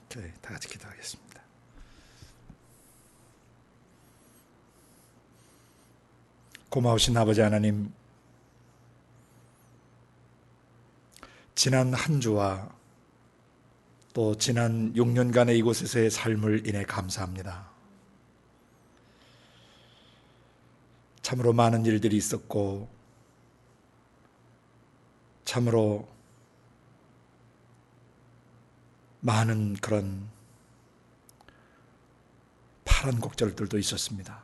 다 같이 기도하겠습니다. 고마우신 아버지 하나님, 지난 한 주와 또 지난 6년간의 이곳에서의 삶을 인해 감사합니다. 참으로 많은 일들이 있었고 참으로 많은 그런 파란 곡절들도 있었습니다.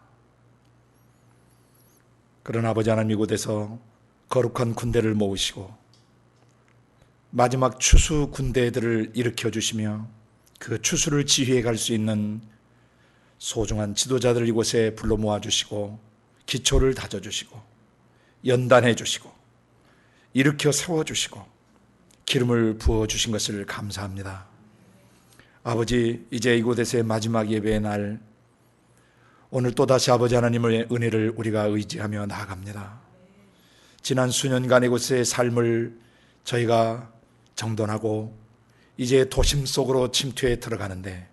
그런 아버지 하나님, 이곳에서 거룩한 군대를 모으시고 마지막 추수 군대들을 일으켜 주시며 그 추수를 지휘해 갈 수 있는 소중한 지도자들 이곳에 불러 모아 주시고 기초를 다져 주시고 연단해 주시고 일으켜 세워 주시고 기름을 부어 주신 것을 감사합니다. 아버지, 이제 이곳에서의 마지막 예배의 날, 오늘 또다시 아버지 하나님의 은혜를 우리가 의지하며 나아갑니다. 지난 수년간 이곳의 삶을 저희가 정돈하고 이제 도심 속으로 침투해 들어가는데,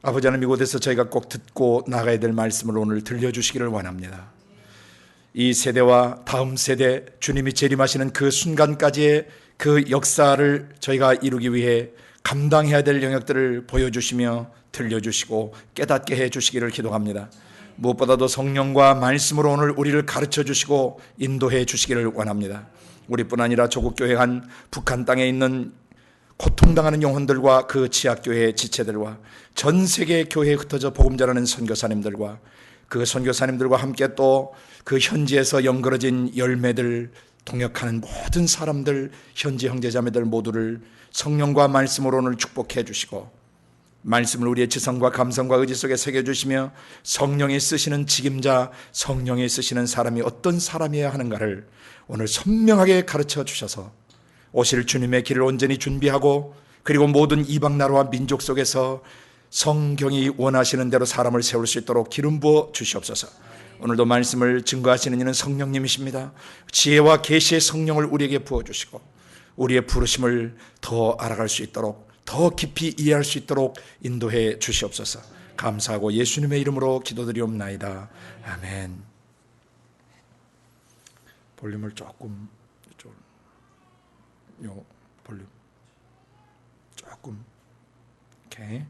아버지 하나님, 이곳에서 저희가 꼭 듣고 나가야 될 말씀을 오늘 들려주시기를 원합니다. 이 세대와 다음 세대, 주님이 재림하시는 그 순간까지의 그 역사를 저희가 이루기 위해 감당해야 될 영역들을 보여주시며 들려주시고 깨닫게 해주시기를 기도합니다. 무엇보다도 성령과 말씀으로 오늘 우리를 가르쳐 주시고 인도해 주시기를 원합니다. 우리뿐 아니라 조국 교회 한 북한 땅에 있는 고통당하는 영혼들과 그 지하교회 지체들과 전 세계 교회에 흩어져 복음 전하는 선교사님들과 그 선교사님들과 함께 또 그 현지에서 연그러진 열매들 동역하는 모든 사람들, 현지 형제자매들 모두를 성령과 말씀으로 오늘 축복해 주시고 말씀을 우리의 지성과 감성과 의지 속에 새겨주시며 성령이 쓰시는 직임자, 성령이 쓰시는 사람이 어떤 사람이어야 하는가를 오늘 선명하게 가르쳐 주셔서 오실 주님의 길을 온전히 준비하고, 그리고 모든 이방 나라와 민족 속에서 성경이 원하시는 대로 사람을 세울 수 있도록 기름 부어 주시옵소서. 오늘도 말씀을 증거하시는 이는 성령님이십니다. 지혜와 계시의 성령을 우리에게 부어주시고 우리의 부르심을 더 알아갈 수 있도록, 더 깊이 이해할 수 있도록 인도해 주시옵소서. 감사하고 예수님의 이름으로 기도드리옵나이다. 아멘. 볼륨을 조금, 요 볼륨 조금, 오케이.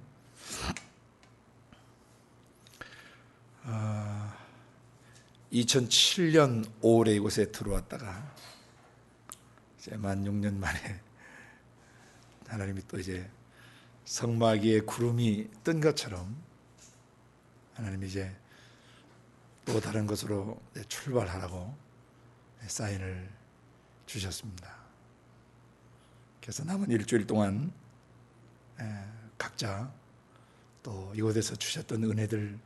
2007년 5월에 이곳에 들어왔다가 이제 만 6년 만에 하나님이 또 이제 성막위에 구름이 뜬 것처럼 하나님이 이제 또 다른 것으로 출발하라고 사인을 주셨습니다. 그래서 남은 일주일 동안 각자 또 이곳에서 주셨던 은혜들,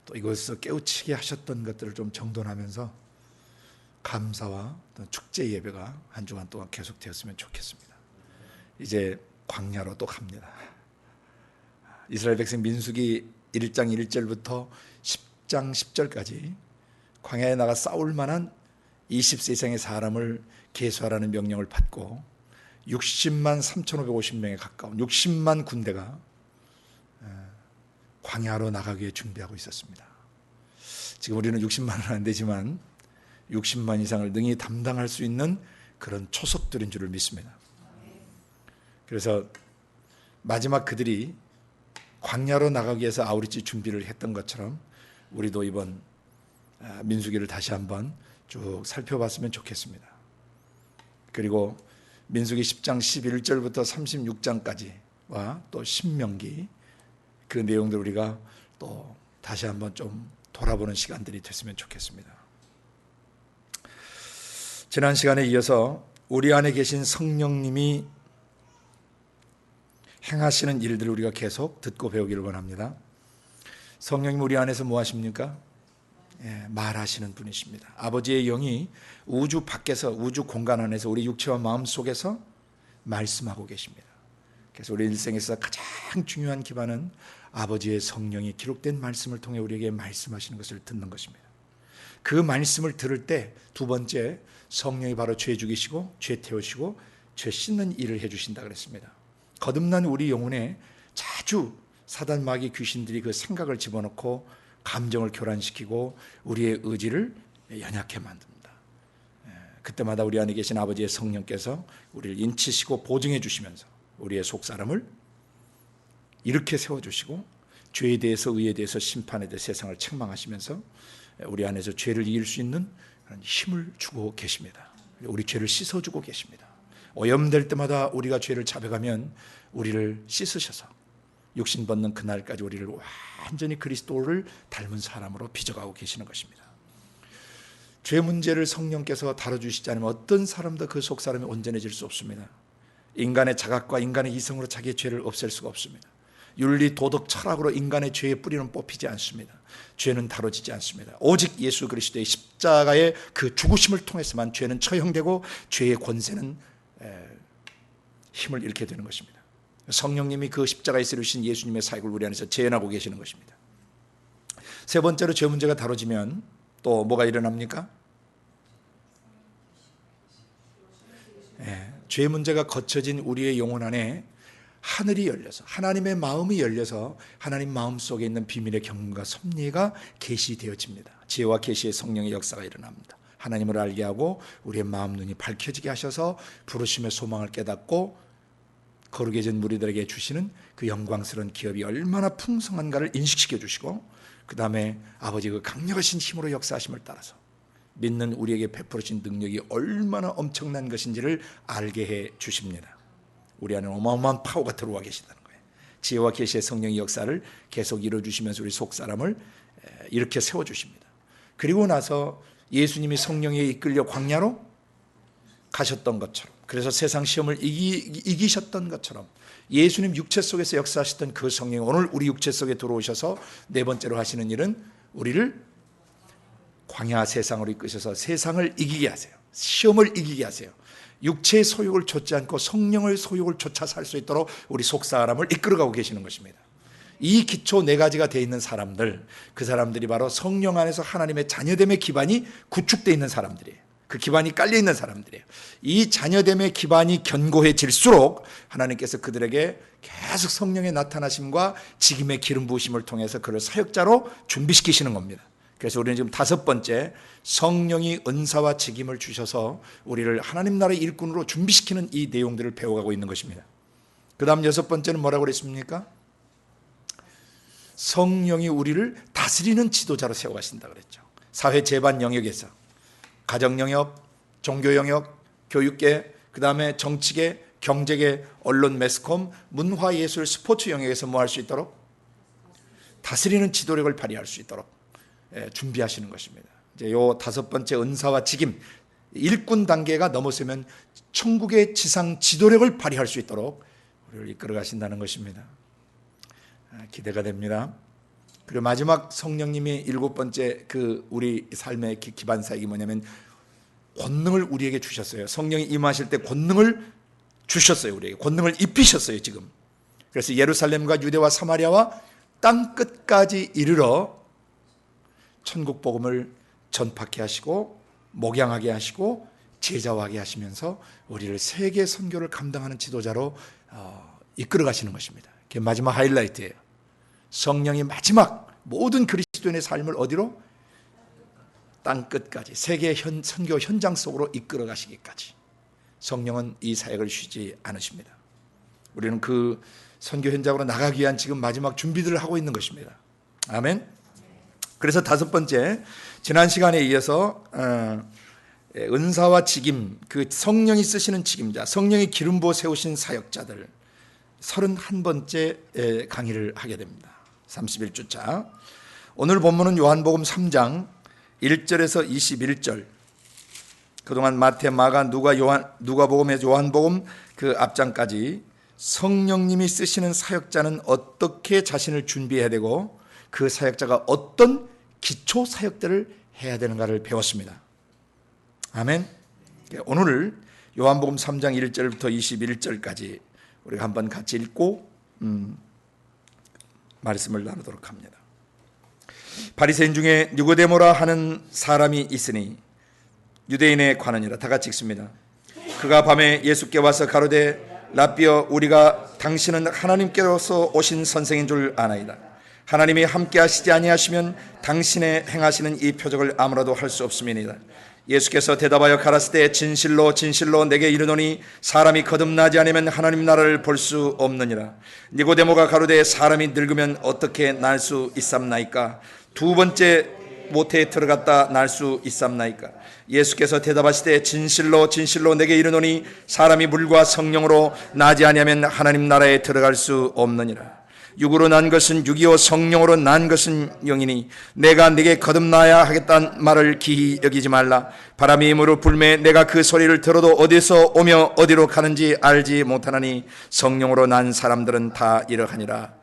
또 이곳에서 깨우치게 하셨던 것들을 좀 정돈하면서 감사와 축제 예배가 한 주간 동안 계속되었으면 좋겠습니다. 이제 광야로 또 갑니다. 이스라엘 백성 민수기 1장 1절부터 10장 10절까지 광야에 나가 싸울 만한 20세 이상의 사람을 계수하라는 명령을 받고 60만 3,550명에 가까운 60만 군대가 광야로 나가기 위해 준비하고 있었습니다. 지금 우리는 60만은 안 되지만 60만 이상을 능히 담당할 수 있는 그런 초석들인 줄을 믿습니다. 그래서 마지막 그들이 광야로 나가기 위해서 아우리지 준비를 했던 것처럼 우리도 이번 민수기를 다시 한번 쭉 살펴봤으면 좋겠습니다. 그리고 민수기 10장 11절부터 36장까지와 또 신명기, 그 내용들 우리가 또 다시 한번 좀 돌아보는 시간들이 됐으면 좋겠습니다. 지난 시간에 이어서 우리 안에 계신 성령님이 행하시는 일들을 우리가 계속 듣고 배우기를 원합니다. 성령님 우리 안에서 뭐 하십니까? 말하시는 분이십니다. 아버지의 영이 우주 밖에서, 우주 공간 안에서 우리 육체와 마음 속에서 말씀하고 계십니다. 그래서 우리 일생에서 가장 중요한 기반은 아버지의 성령이 기록된 말씀을 통해 우리에게 말씀하시는 것을 듣는 것입니다. 그 말씀을 들을 때 두 번째, 성령이 바로 죄 죽이시고 죄 태우시고 죄 씻는 일을 해주신다 그랬습니다. 거듭난 우리 영혼에 자주 사단 마귀 귀신들이 그 생각을 집어넣고 감정을 교란시키고 우리의 의지를 연약해 만듭니다. 그때마다 우리 안에 계신 아버지의 성령께서 우리를 인치시고 보증해 주시면서 우리의 속사람을 이렇게 세워주시고 죄에 대해서 의에 대해서 심판에 대해 세상을 책망하시면서 우리 안에서 죄를 이길 수 있는 그런 힘을 주고 계십니다. 우리 죄를 씻어주고 계십니다. 오염될 때마다 우리가 죄를 자백하면 우리를 씻으셔서 육신 벗는 그날까지 우리를 완전히 그리스도를 닮은 사람으로 빚어가고 계시는 것입니다. 죄 문제를 성령께서 다뤄주시지 않으면 어떤 사람도 그 속사람이 온전해질 수 없습니다. 인간의 자각과 인간의 이성으로 자기의 죄를 없앨 수가 없습니다. 윤리, 도덕, 철학으로 인간의 죄의 뿌리는 뽑히지 않습니다. 죄는 다뤄지지 않습니다. 오직 예수 그리스도의 십자가의 그 죽으심을 통해서만 죄는 처형되고 죄의 권세는 힘을 잃게 되는 것입니다. 성령님이 그 십자가에 세우신 예수님의 사역을 우리 안에서 재현하고 계시는 것입니다. 세 번째로 죄 문제가 다뤄지면 또 뭐가 일어납니까? 죄 문제가 거쳐진 우리의 영혼 안에 하늘이 열려서 하나님의 마음이 열려서 하나님 마음 속에 있는 비밀의 경륜과 섭리가 계시되어집니다. 지혜와 계시의 성령의 역사가 일어납니다. 하나님을 알게 하고 우리의 마음 눈이 밝혀지게 하셔서 부르심의 소망을 깨닫고 거룩해진 무리들에게 주시는 그 영광스러운 기업이 얼마나 풍성한가를 인식시켜 주시고 그 다음에 아버지 그 강력하신 힘으로 역사하심을 따라서 믿는 우리에게 베풀으신 능력이 얼마나 엄청난 것인지를 알게 해 주십니다. 우리 안에 어마어마한 파워가 들어와 계시다는 거예요. 지혜와 계시의 성령의 역사를 계속 이루어주시면서 우리 속사람을 이렇게 세워주십니다. 그리고 나서 예수님이 성령에 이끌려 광야로 가셨던 것처럼, 그래서 세상 시험을 이기셨던 것처럼 예수님 육체 속에서 역사하셨던 그 성령이 오늘 우리 육체 속에 들어오셔서 네 번째로 하시는 일은 우리를 광야 세상으로 이끄셔서 세상을 이기게 하세요. 시험을 이기게 하세요. 육체의 소욕을 좇지 않고 성령의 소욕을 좇아 살 수 있도록 우리 속사람을 이끌어가고 계시는 것입니다. 이 기초 네 가지가 되어 있는 사람들, 그 사람들이 바로 성령 안에서 하나님의 자녀됨의 기반이 구축되어 있는 사람들이에요. 그 기반이 깔려 있는 사람들이에요. 이 자녀됨의 기반이 견고해질수록 하나님께서 그들에게 계속 성령의 나타나심과 직임의 기름 부으심을 통해서 그를 사역자로 준비시키시는 겁니다. 그래서 우리는 지금 다섯 번째, 성령이 은사와 직임을 주셔서 우리를 하나님 나라의 일꾼으로 준비시키는 이 내용들을 배워가고 있는 것입니다. 그 다음 여섯 번째는 뭐라고 그랬습니까? 성령이 우리를 다스리는 지도자로 세워가신다 그랬죠. 사회 재반 영역에서 가정 영역, 종교 영역, 교육계, 그 다음에 정치계, 경제계, 언론, 매스컴, 문화, 예술, 스포츠 영역에서 뭐 할 수 있도록 다스리는 지도력을 발휘할 수 있도록 준비하시는 것입니다. 이제 요 다섯 번째 은사와 직임, 일꾼 단계가 넘어서면 천국의 지상 지도력을 발휘할 수 있도록 우리를 이끌어 가신다는 것입니다. 기대가 됩니다. 그리고 마지막 성령님이 일곱 번째 그 우리 삶의 기반 사역이 뭐냐면 권능을 우리에게 주셨어요. 성령이 임하실 때 권능을 주셨어요. 우리에게 권능을 입히셨어요. 지금 그래서 예루살렘과 유대와 사마리아와 땅 끝까지 이르러 천국 복음을 전파케 하시고 목양하게 하시고 제자화하게 하시면서 우리를 세계 선교를 감당하는 지도자로 이끌어 가시는 것입니다. 그게 마지막 하이라이트예요. 성령이 마지막 모든 그리스도인의 삶을 어디로? 땅 끝까지 세계 선교 현장 속으로 이끌어 가시기까지 성령은 이 사역을 쉬지 않으십니다. 우리는 그 선교 현장으로 나가기 위한 지금 마지막 준비들을 하고 있는 것입니다. 아멘. 그래서 다섯 번째, 지난 시간에 이어서 은사와 직임, 그 성령이 쓰시는 직임자, 성령이 기름 부어 세우신 사역자들 31번째 강의를 하게 됩니다. 31주차. 오늘 본문은 요한복음 3장 1절에서 21절. 그동안 마태, 마가, 누가복음에서 요한복음 그 앞장까지 성령님이 쓰시는 사역자는 어떻게 자신을 준비해야 되고 그 사역자가 어떤 기초 사역들을 해야 되는가를 배웠습니다. 아멘. 오늘 요한복음 3장 1절부터 21절까지 우리가 한번 같이 읽고 말씀을 나누도록 합니다. 바리새인 중에 니고데모라 하는 사람이 있으니 유대인의 관원이라. 다 같이 읽습니다. 그가 밤에 예수께 와서 가로되 라삐어 우리가 당신은 하나님께로서 오신 선생인 줄 아나이다. 하나님이 함께 하시지 아니하시면 당신의 행하시는 이 표적을 아무라도 할 수 없음이니이다. 예수께서 대답하여 가라사대 진실로 진실로 내게 이르노니 사람이 거듭나지 않으면 하나님 나라를 볼 수 없느니라. 니고데모가 가로되 사람이 늙으면 어떻게 날 수 있삼나이까? 두 번째 모태에 들어갔다 날 수 있삼나이까? 예수께서 대답하시되 진실로 진실로 내게 이르노니 사람이 물과 성령으로 나지 아니하면 하나님 나라에 들어갈 수 없느니라. 육으로 난 것은 육이요 성령으로 난 것은 영이니 내가 네게 거듭나야 하겠다는 말을 기히 여기지 말라. 바람이 힘으로 불매 내가 그 소리를 들어도 어디서 오며 어디로 가는지 알지 못하나니 성령으로 난 사람들은 다 이러하니라.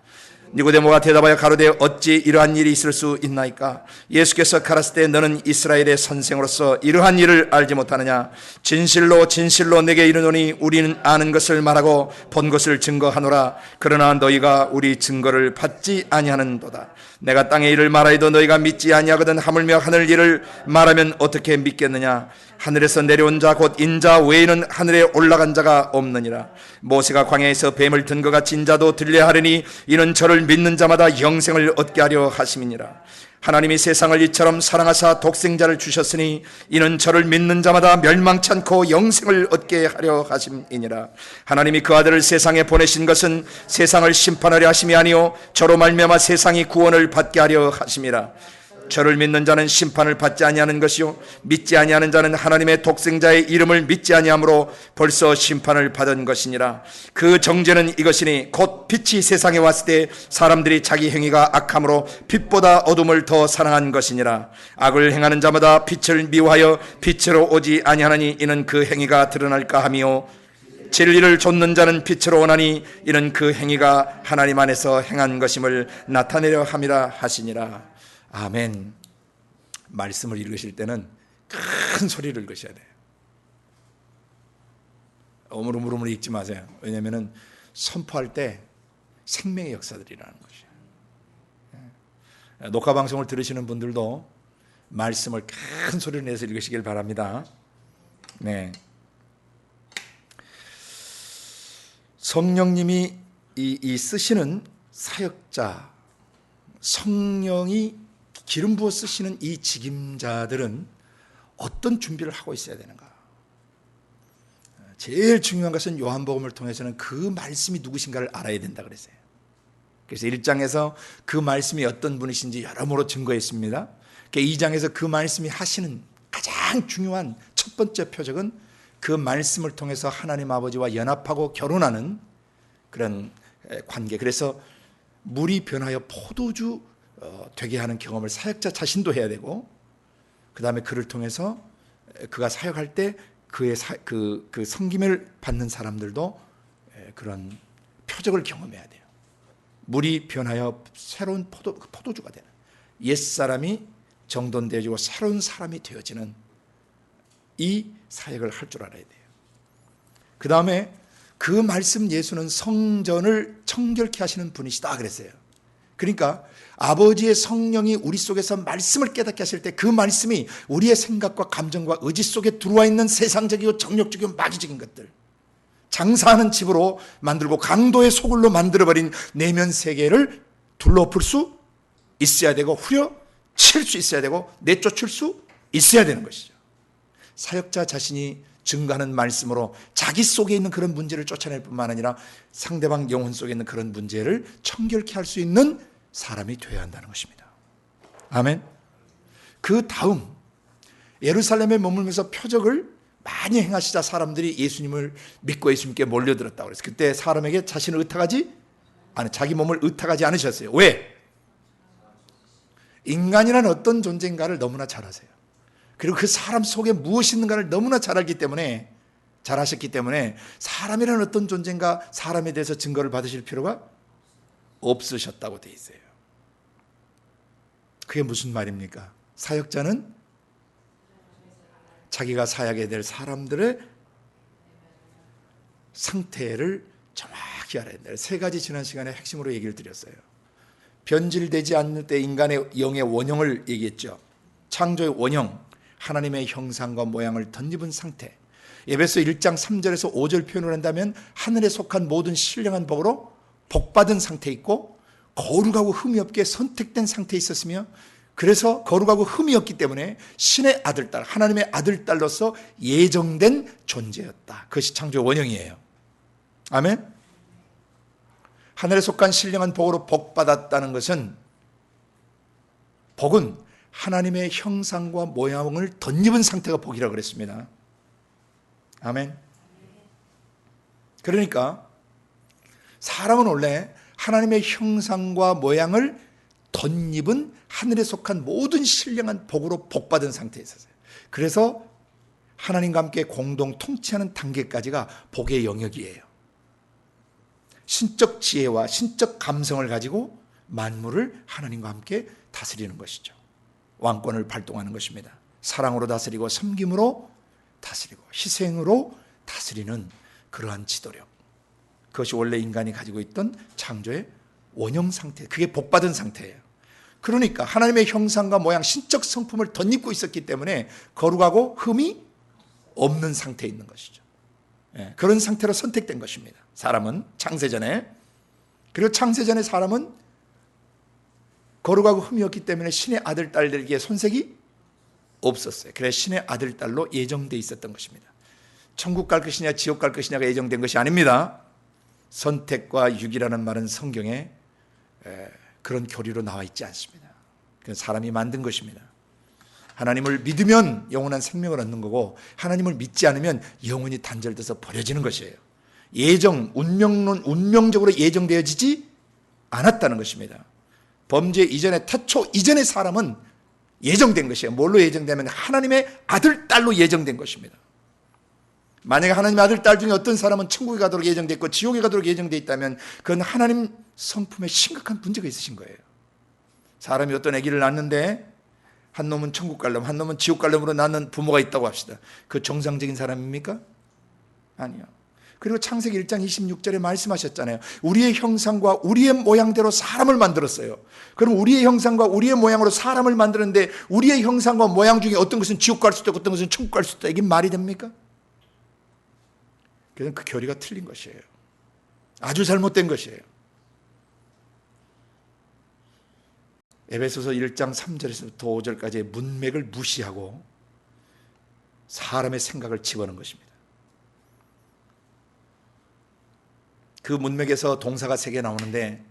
니고데모가 대답하여 가로되 어찌 이러한 일이 있을 수 있나이까? 예수께서 가라사대 너는 이스라엘의 선생으로서 이러한 일을 알지 못하느냐? 진실로 진실로 내게 이르노니 우리는 아는 것을 말하고 본 것을 증거하노라. 그러나 너희가 우리 증거를 받지 아니하는도다. 내가 땅의 일을 말하여도 너희가 믿지 아니하거든 하물며 하늘 일을 말하면 어떻게 믿겠느냐? 하늘에서 내려온 자 곧 인자 외에는 하늘에 올라간 자가 없느니라. 모세가 광야에서 뱀을 든 것 같이 인자도 들려 하리니 이는 저를 믿는 자마다 영생을 얻게 하려 하심이니라. 하나님이 세상을 이처럼 사랑하사 독생자를 주셨으니 이는 저를 믿는 자마다 멸망치 않고 영생을 얻게 하려 하심이니라. 하나님이 그 아들을 세상에 보내신 것은 세상을 심판하려 하심이 아니요 저로 말미암아 세상이 구원을 받게 하려 하심이라. 저를 믿는 자는 심판을 받지 아니하는 것이요 믿지 아니하는 자는 하나님의 독생자의 이름을 믿지 아니하므로 벌써 심판을 받은 것이니라. 그 정죄는 이것이니 곧 빛이 세상에 왔을 때 사람들이 자기 행위가 악함으로 빛보다 어둠을 더 사랑한 것이니라. 악을 행하는 자마다 빛을 미워하여 빛으로 오지 아니하나니 이는 그 행위가 드러날까 하며 진리를 좇는 자는 빛으로 오나니 이는 그 행위가 하나님 안에서 행한 것임을 나타내려 함이라 하시니라. 아멘. 말씀을 읽으실 때는 큰 소리를 읽으셔야 돼요. 오물오물 읽지 마세요. 왜냐하면 선포할 때 생명의 역사들이 일어나는 것이에요. 녹화 방송을 들으시는 분들도 말씀을 큰 소리를 내서 읽으시길 바랍니다. 네. 성령님이 이 쓰시는 사역자, 성령이 기름 부어 쓰시는 이 직임자들은 어떤 준비를 하고 있어야 되는가? 제일 중요한 것은 요한복음을 통해서는 그 말씀이 누구신가를 알아야 된다 그랬어요. 그래서 1장에서 그 말씀이 어떤 분이신지 여러모로 증거했습니다. 2장에서 그 말씀이 하시는 가장 중요한 첫 번째 표적은 그 말씀을 통해서 하나님 아버지와 연합하고 결혼하는 그런 관계. 그래서 물이 변하여 포도주 되게 하는 경험을 사역자 자신도 해야 되고, 그 다음에 그를 통해서 그가 사역할 때 그의 그 섬김을 받는 사람들도 그런 표적을 경험해야 돼요. 물이 변하여 새로운 포도주가 되는, 옛사람이 정돈되어지고 새로운 사람이 되어지는 이 사역을 할 줄 알아야 돼요. 그 다음에 그 말씀 예수는 성전을 청결케 하시는 분이시다 그랬어요. 그러니까 아버지의 성령이 우리 속에서 말씀을 깨닫게 하실 때 그 말씀이 우리의 생각과 감정과 의지 속에 들어와 있는 세상적이고 정욕적이고 마귀적인 것들, 장사하는 집으로 만들고 강도의 소굴로 만들어버린 내면 세계를 둘러엎을 수 있어야 되고 후려칠 수 있어야 되고 내쫓을 수 있어야 되는 것이죠. 사역자 자신이 증거하는 말씀으로 자기 속에 있는 그런 문제를 쫓아낼 뿐만 아니라 상대방 영혼 속에 있는 그런 문제를 청결케 할 수 있는 사람이 되어야 한다는 것입니다. 아멘. 그 다음 예루살렘에 머물면서 표적을 많이 행하시자 사람들이 예수님을 믿고 예수님께 몰려들었다고 그랬어요. 그때 사람에게 자신을 자기 몸을 의탁하지 않으셨어요. 왜? 인간이라는 어떤 존재인가를 너무나 잘 아세요. 그리고 그 사람 속에 무엇이 있는가를 너무나 잘 아셨기 때문에 사람이라는 어떤 존재인가, 사람에 대해서 증거를 받으실 필요가 없으셨다고 돼 있어요. 그게 무슨 말입니까? 사역자는 자기가 사역해야 될 사람들의 상태를 정확히 알아야 된다. 세 가지 지난 시간에 핵심으로 얘기를 드렸어요. 변질되지 않는 때 인간의 영의 원형을 얘기했죠. 창조의 원형, 하나님의 형상과 모양을 덧입은 상태. 에베소 1장 3절에서 5절 표현을 한다면 하늘에 속한 모든 신령한 복으로 복받은 상태에 있고 거룩하고 흠이 없게 선택된 상태에 있었으며, 그래서 거룩하고 흠이 없기 때문에 신의 아들딸, 하나님의 아들딸로서 예정된 존재였다. 그것이 창조의 원형이에요. 아멘. 하늘에 속한 신령한 복으로 복받았다는 것은, 복은 하나님의 형상과 모양을 덧입은 상태가 복이라고 그랬습니다. 아멘. 그러니까 사람은 원래 하나님의 형상과 모양을 덧입은 하늘에 속한 모든 신령한 복으로 복받은 상태에 있었어요. 그래서 하나님과 함께 공동 통치하는 단계까지가 복의 영역이에요. 신적 지혜와 신적 감성을 가지고 만물을 하나님과 함께 다스리는 것이죠. 왕권을 발동하는 것입니다. 사랑으로 다스리고 섬김으로 다스리고 희생으로 다스리는 그러한 지도력, 그것이 원래 인간이 가지고 있던 창조의 원형 상태, 그게 복받은 상태예요. 그러니까 하나님의 형상과 모양, 신적 성품을 덧입고 있었기 때문에 거룩하고 흠이 없는 상태에 있는 것이죠. 그런 상태로 선택된 것입니다. 사람은 창세전에. 그리고 창세전에 사람은 거룩하고 흠이 없기 때문에 신의 아들, 딸들에게 손색이 없었어요. 그래서 신의 아들, 딸로 예정되어 있었던 것입니다. 천국 갈 것이냐 지옥 갈 것이냐가 예정된 것이 아닙니다. 선택과 육이라는 말은 성경에 그런 교리로 나와 있지 않습니다. 그건 사람이 만든 것입니다. 하나님을 믿으면 영원한 생명을 얻는 거고, 하나님을 믿지 않으면 영원히 단절돼서 버려지는 것이에요. 예정, 운명적으로 예정되어지지 않았다는 것입니다. 범죄 이전에, 태초 이전의 사람은 예정된 것이에요. 뭘로 예정되면 하나님의 아들, 딸로 예정된 것입니다. 만약에 하나님의 아들, 딸 중에 어떤 사람은 천국에 가도록 예정되어 있고 지옥에 가도록 예정되어 있다면 그건 하나님 성품에 심각한 문제가 있으신 거예요. 사람이 어떤 아기를 낳는데 한 놈은 천국 갈 놈, 한 놈은 지옥 갈 놈으로 낳는 부모가 있다고 합시다. 그 정상적인 사람입니까? 아니요. 그리고 창세기 1장 26절에 말씀하셨잖아요. 우리의 형상과 우리의 모양대로 사람을 만들었어요. 그럼 우리의 형상과 우리의 모양으로 사람을 만드는데 우리의 형상과 모양 중에 어떤 것은 지옥 갈 수도 있고 어떤 것은 천국 갈 수도 있다. 이게 말이 됩니까? 그래서 그 교리가 틀린 것이에요. 아주 잘못된 것이에요. 에베소서 1장 3절에서부터 5절까지의 문맥을 무시하고 사람의 생각을 집어넣은 것입니다. 그 문맥에서 동사가 3개 나오는데,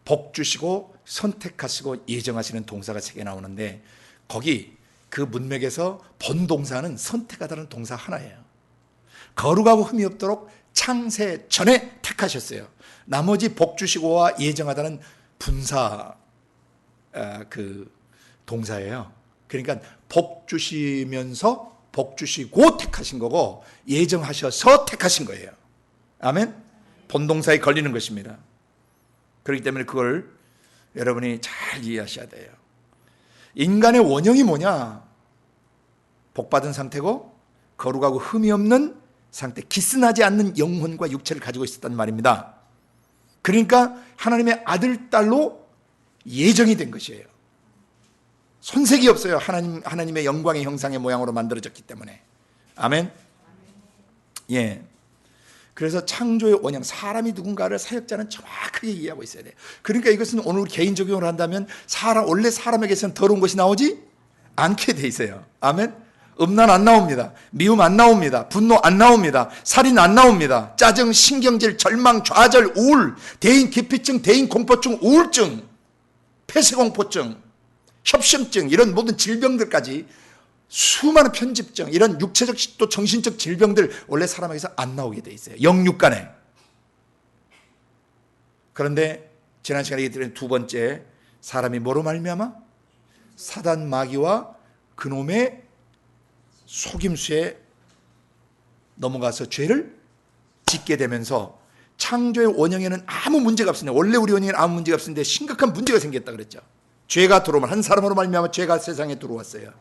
복 주시고 선택하시고 예정하시는 동사가 3개 나오는데, 거기 그 문맥에서 본 동사는 선택하다는 동사 하나예요. 거룩하고 흠이 없도록 창세 전에 택하셨어요. 나머지 복 주시고와 예정하다는 분사 그 동사예요. 그러니까 복 주시면서 복 주시고 택하신 거고 예정하셔서 택하신 거예요. 아멘. 본동사에 걸리는 것입니다. 그렇기 때문에 그걸 여러분이 잘 이해하셔야 돼요. 인간의 원형이 뭐냐? 복받은 상태고 거룩하고 흠이 없는 상태, 기스나지 않는 영혼과 육체를 가지고 있었단 말입니다. 그러니까 하나님의 아들, 딸로 예정이 된 것이에요. 손색이 없어요. 하나님의 영광의 형상의 모양으로 만들어졌기 때문에. 아멘. 예. 그래서 창조의 원형, 사람이 누군가를 사역자는 정확하게 이해하고 있어야 돼요. 그러니까 이것은 오늘 개인 적용을 한다면 원래 사람에게서는 더러운 것이 나오지 않게 돼 있어요. 아멘. 음란 안 나옵니다. 미움 안 나옵니다. 분노 안 나옵니다. 살인 안 나옵니다. 짜증, 신경질, 절망, 좌절, 우울, 대인 기피증, 대인 공포증, 우울증, 폐쇄공포증, 협심증, 이런 모든 질병들까지 수많은 편집증, 이런 육체적 또 정신적 질병들 원래 사람에게서 안 나오게 돼 있어요. 영육간에. 그런데 지난 시간에 얘기드린 두 번째, 사람이 뭐로 말미암아? 사단 마귀와 그놈의 속임수에 넘어가서 죄를 짓게 되면서 창조의 원형에는 아무 문제가 없습니다. 원래 우리 원형에는 아무 문제가 없었는데 심각한 문제가 생겼다 그랬죠. 죄가 들어오면 한 사람으로 말미암아 죄가 세상에 들어왔어요.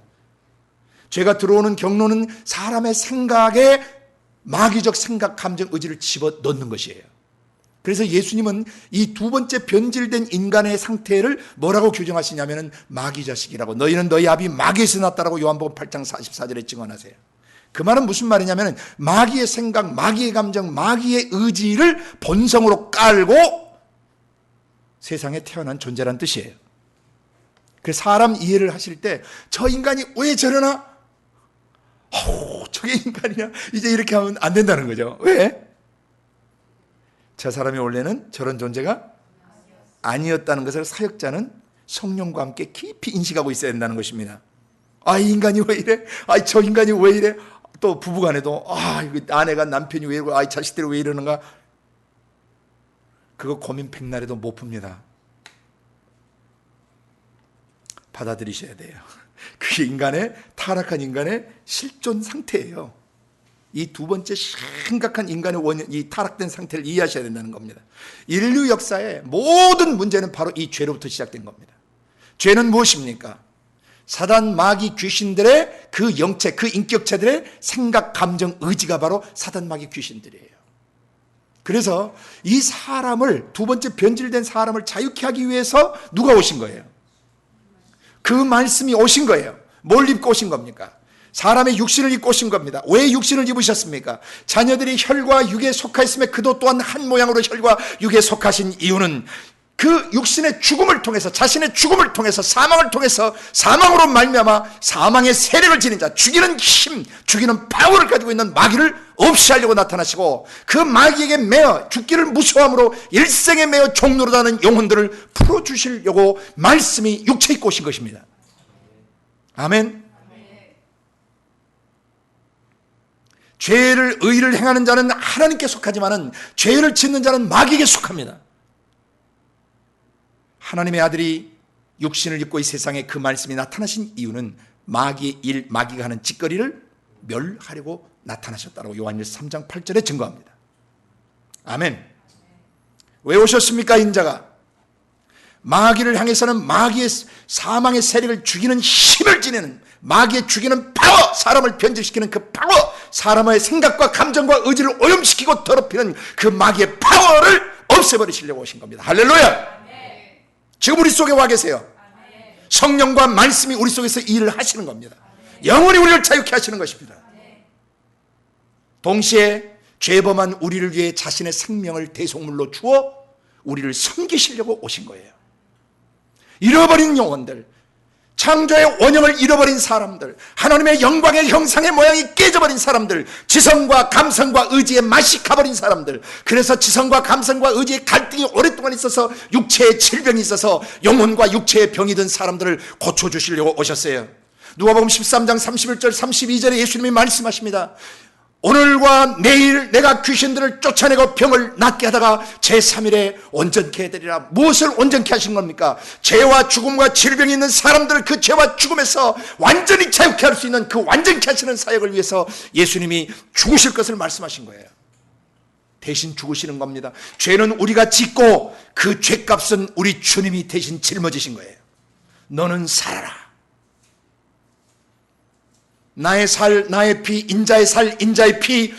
죄가 들어오는 경로는 사람의 생각에 마귀적 생각, 감정, 의지를 집어넣는 것이에요. 그래서 예수님은 이 두 번째 변질된 인간의 상태를 뭐라고 규정하시냐면 마귀 자식이라고, 너희는 너희 아비 마귀에서 났다라고 요한복음 8장 44절에 증언하세요. 그 말은 무슨 말이냐면 마귀의 생각, 마귀의 감정, 마귀의 의지를 본성으로 깔고 세상에 태어난 존재란 뜻이에요. 그래서 사람 이해를 하실 때 저 인간이 왜 저러나? 저게 인간이냐? 이제 이렇게 하면 안 된다는 거죠. 왜? 저 사람이 원래는 저런 존재가 아니었다는 것을 사역자는 성령과 함께 깊이 인식하고 있어야 된다는 것입니다. 이 인간이 왜 이래? 저 인간이 왜 이래? 또 부부간에도 이거 아내가 남편이 왜 이러고 자식들이 왜 이러는가? 그거 고민 백날에도 못 풉니다. 받아들이셔야 돼요. 그게 타락한 인간의 실존 상태예요. 이 두 번째 심각한 인간의 원인, 이 타락된 상태를 이해하셔야 된다는 겁니다. 인류 역사의 모든 문제는 바로 이 죄로부터 시작된 겁니다. 죄는 무엇입니까? 사단, 마귀, 귀신들의 그 영체, 그 인격체들의 생각, 감정, 의지가 바로 사단, 마귀, 귀신들이에요. 그래서 이 사람을, 두 번째 변질된 사람을 자유케 하기 위해서 누가 오신 거예요? 그 말씀이 오신 거예요. 뭘 입고 오신 겁니까? 사람의 육신을 입고 오신 겁니다. 왜 육신을 입으셨습니까? 자녀들이 혈과 육에 속하였음에 그도 또한 한 모양으로 혈과 육에 속하신 이유는 그 육신의 죽음을 통해서, 자신의 죽음을 통해서, 사망을 통해서, 사망으로 말미암아 사망의 세력을 지닌 자, 죽이는 힘, 죽이는 파워를 가지고 있는 마귀를 없이 하려고 나타나시고, 그 마귀에게 매어 죽기를 무서워함으로 일생에 매어 종노릇하는 영혼들을 풀어주시려고 말씀이 육체 입고 오신 것입니다. 아멘. 의를 행하는 자는 하나님께 속하지만은 죄를 짓는 자는 마귀에게 속합니다. 하나님의 아들이 육신을 입고 이 세상에 그 말씀이 나타나신 이유는 마귀가 하는 짓거리를 멸하려고 나타나셨다고 요한일서 3장 8절에 증거합니다. 아멘. 왜 오셨습니까? 인자가 마귀를 향해서는 마귀의 사망의 세력을 죽이는 힘을 지니는, 마귀의 죽이는 파워, 사람을 변질시키는 그 파워, 사람의 생각과 감정과 의지를 오염시키고 더럽히는 그 마귀의 파워를 없애버리시려고 오신 겁니다. 할렐루야. 지금 우리 속에 와 계세요. 성령과 말씀이 우리 속에서 일을 하시는 겁니다. 영원히 우리를 자유케 하시는 것입니다. 동시에 죄범한 우리를 위해 자신의 생명을 대속물로 주어 우리를 섬기시려고 오신 거예요. 잃어버린 영혼들, 창조의 원형을 잃어버린 사람들, 하나님의 영광의 형상의 모양이 깨져버린 사람들, 지성과 감성과 의지의 맛이 가버린 사람들, 그래서 지성과 감성과 의지의 갈등이 오랫동안 있어서 육체의 질병이 있어서 영혼과 육체의 병이 든 사람들을 고쳐주시려고 오셨어요. 누가복음 13장 31절 32절에 예수님이 말씀하십니다. 오늘과 내일 내가 귀신들을 쫓아내고 병을 낫게 하다가 제3일에 온전케 해드리라. 무엇을 온전케 하신 겁니까? 죄와 죽음과 질병이 있는 사람들을 그 죄와 죽음에서 완전히 자유케 할 수 있는 그 완전케 하시는 사역을 위해서 예수님이 죽으실 것을 말씀하신 거예요. 대신 죽으시는 겁니다. 죄는 우리가 짓고 그 죄값은 우리 주님이 대신 짊어지신 거예요. 너는 살아라. 나의 살, 나의 피, 인자의 살, 인자의 피,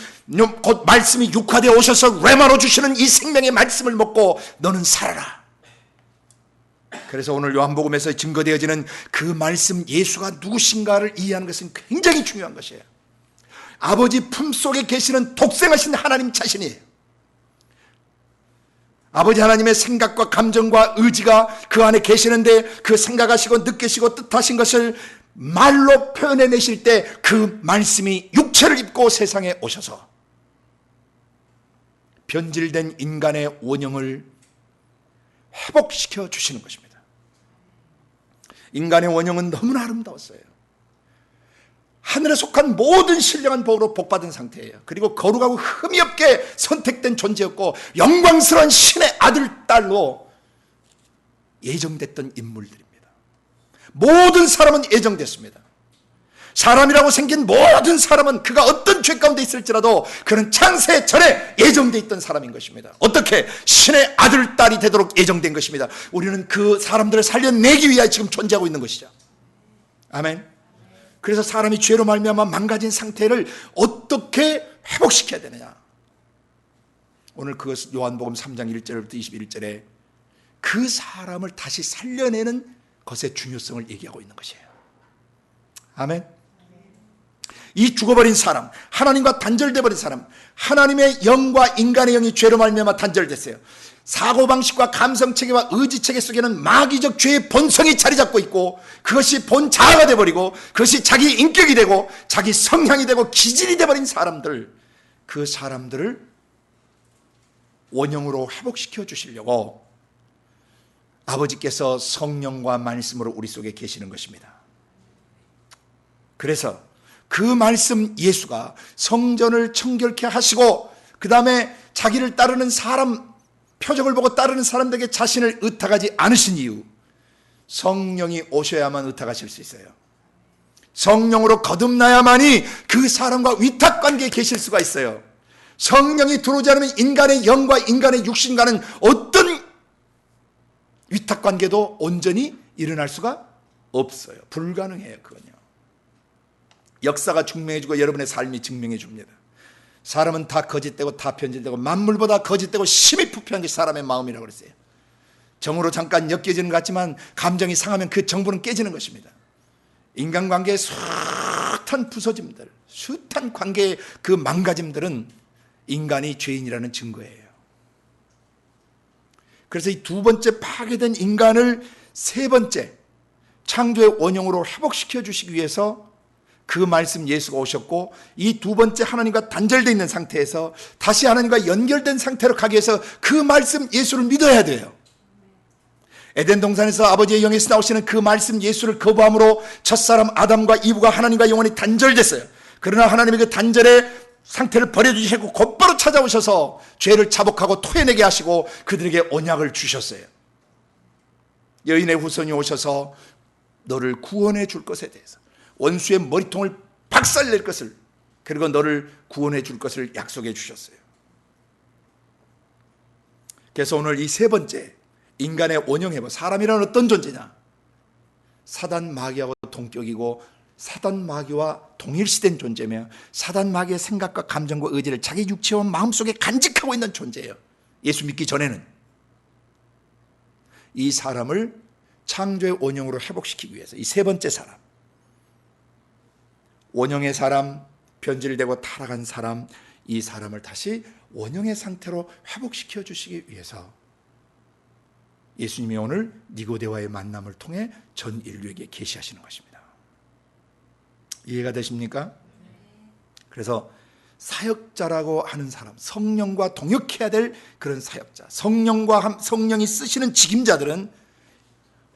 곧 말씀이 육화되어 오셔서 레마로 주시는 이 생명의 말씀을 먹고 너는 살아라. 그래서 오늘 요한복음에서 증거되어지는 그 말씀, 예수가 누구신가를 이해하는 것은 굉장히 중요한 것이에요. 아버지 품속에 계시는 독생하신 하나님 자신이에요. 아버지 하나님의 생각과 감정과 의지가 그 안에 계시는데, 그 생각하시고 느끼시고 뜻하신 것을 말로 표현해내실 때 그 말씀이 육체를 입고 세상에 오셔서 변질된 인간의 원형을 회복시켜 주시는 것입니다. 인간의 원형은 너무나 아름다웠어요. 하늘에 속한 모든 신령한 복으로 복받은 상태예요. 그리고 거룩하고 흠이 없게 선택된 존재였고 영광스러운 신의 아들, 딸로 예정됐던 인물들입니다. 모든 사람은 예정됐습니다. 사람이라고 생긴 모든 사람은 그가 어떤 죄 가운데 있을지라도 그는 창세 전에 예정돼 있던 사람인 것입니다. 어떻게? 신의 아들, 딸이 되도록 예정된 것입니다. 우리는 그 사람들을 살려내기 위하여 지금 존재하고 있는 것이죠. 아멘. 그래서 사람이 죄로 말미암아 망가진 상태를 어떻게 회복시켜야 되느냐. 오늘 그것 요한복음 3장 1절부터 21절에 그 사람을 다시 살려내는 것의 중요성을 얘기하고 있는 것이에요. 아멘. 이 죽어버린 사람, 하나님과 단절돼 버린 사람, 하나님의 영과 인간의 영이 죄로 말미암아 단절됐어요. 사고방식과 감성체계와 의지체계 속에는 마귀적 죄의 본성이 자리 잡고 있고, 그것이 본자아가 되어버리고, 그것이 자기 인격이 되고 자기 성향이 되고 기질이 되어버린 사람들, 그 사람들을 원형으로 회복시켜 주시려고 아버지께서 성령과 말씀으로 우리 속에 계시는 것입니다. 그래서 그 말씀 예수가 성전을 청결케 하시고, 그 다음에 자기를 따르는 사람, 표적을 보고 따르는 사람들에게 자신을 의탁하지 않으신 이유, 성령이 오셔야만 의탁하실 수 있어요. 성령으로 거듭나야만이 그 사람과 위탁관계에 계실 수가 있어요. 성령이 들어오지 않으면 인간의 영과 인간의 육신과는 어떤 위탁관계도 온전히 일어날 수가 없어요. 불가능해요. 그건요. 역사가 증명해주고 여러분의 삶이 증명해줍니다. 사람은 다 거짓되고 다 편집되고 만물보다 거짓되고 심히 부패한 게 사람의 마음이라고 그랬어요. 정으로 잠깐 엮여지는 것 같지만 감정이 상하면 그 정부는 깨지는 것입니다. 인간관계의 숱한 부서짐들, 숱한 관계의 그 망가짐들은 인간이 죄인이라는 증거예요. 그래서 이 두 번째 파괴된 인간을 세 번째 창조의 원형으로 회복시켜 주시기 위해서 그 말씀 예수가 오셨고, 이 두 번째 하나님과 단절되어 있는 상태에서 다시 하나님과 연결된 상태로 가기 위해서 그 말씀 예수를 믿어야 돼요. 에덴 동산에서 아버지의 영에서 나오시는 그 말씀 예수를 거부함으로 첫사람 아담과 이브가 하나님과 영원히 단절됐어요. 그러나 하나님의 그 단절의 상태를 버려주시고 곧바로 찾아오셔서 죄를 자복하고 토해내게 하시고 그들에게 언약을 주셨어요. 여인의 후손이 오셔서 너를 구원해 줄 것에 대해서, 원수의 머리통을 박살낼 것을, 그리고 너를 구원해 줄 것을 약속해 주셨어요. 그래서 오늘 이 세 번째 인간의 원형해보, 사람이란 어떤 존재냐? 사단 마귀하고 동격이고 사단 마귀와 동일시된 존재며 사단 마귀의 생각과 감정과 의지를 자기 육체와 마음속에 간직하고 있는 존재예요. 예수 믿기 전에는. 이 사람을 창조의 원형으로 회복시키기 위해서 이 세 번째 사람, 원형의 사람, 변질되고 타락한 사람, 이 사람을 다시 원형의 상태로 회복시켜 주시기 위해서 예수님이 오늘 니고데와의 만남을 통해 전 인류에게 계시하시는 것입니다. 이해가 되십니까? 그래서 사역자라고 하는 사람, 성령과 동역해야 될 그런 사역자, 성령이 쓰시는 직임자들은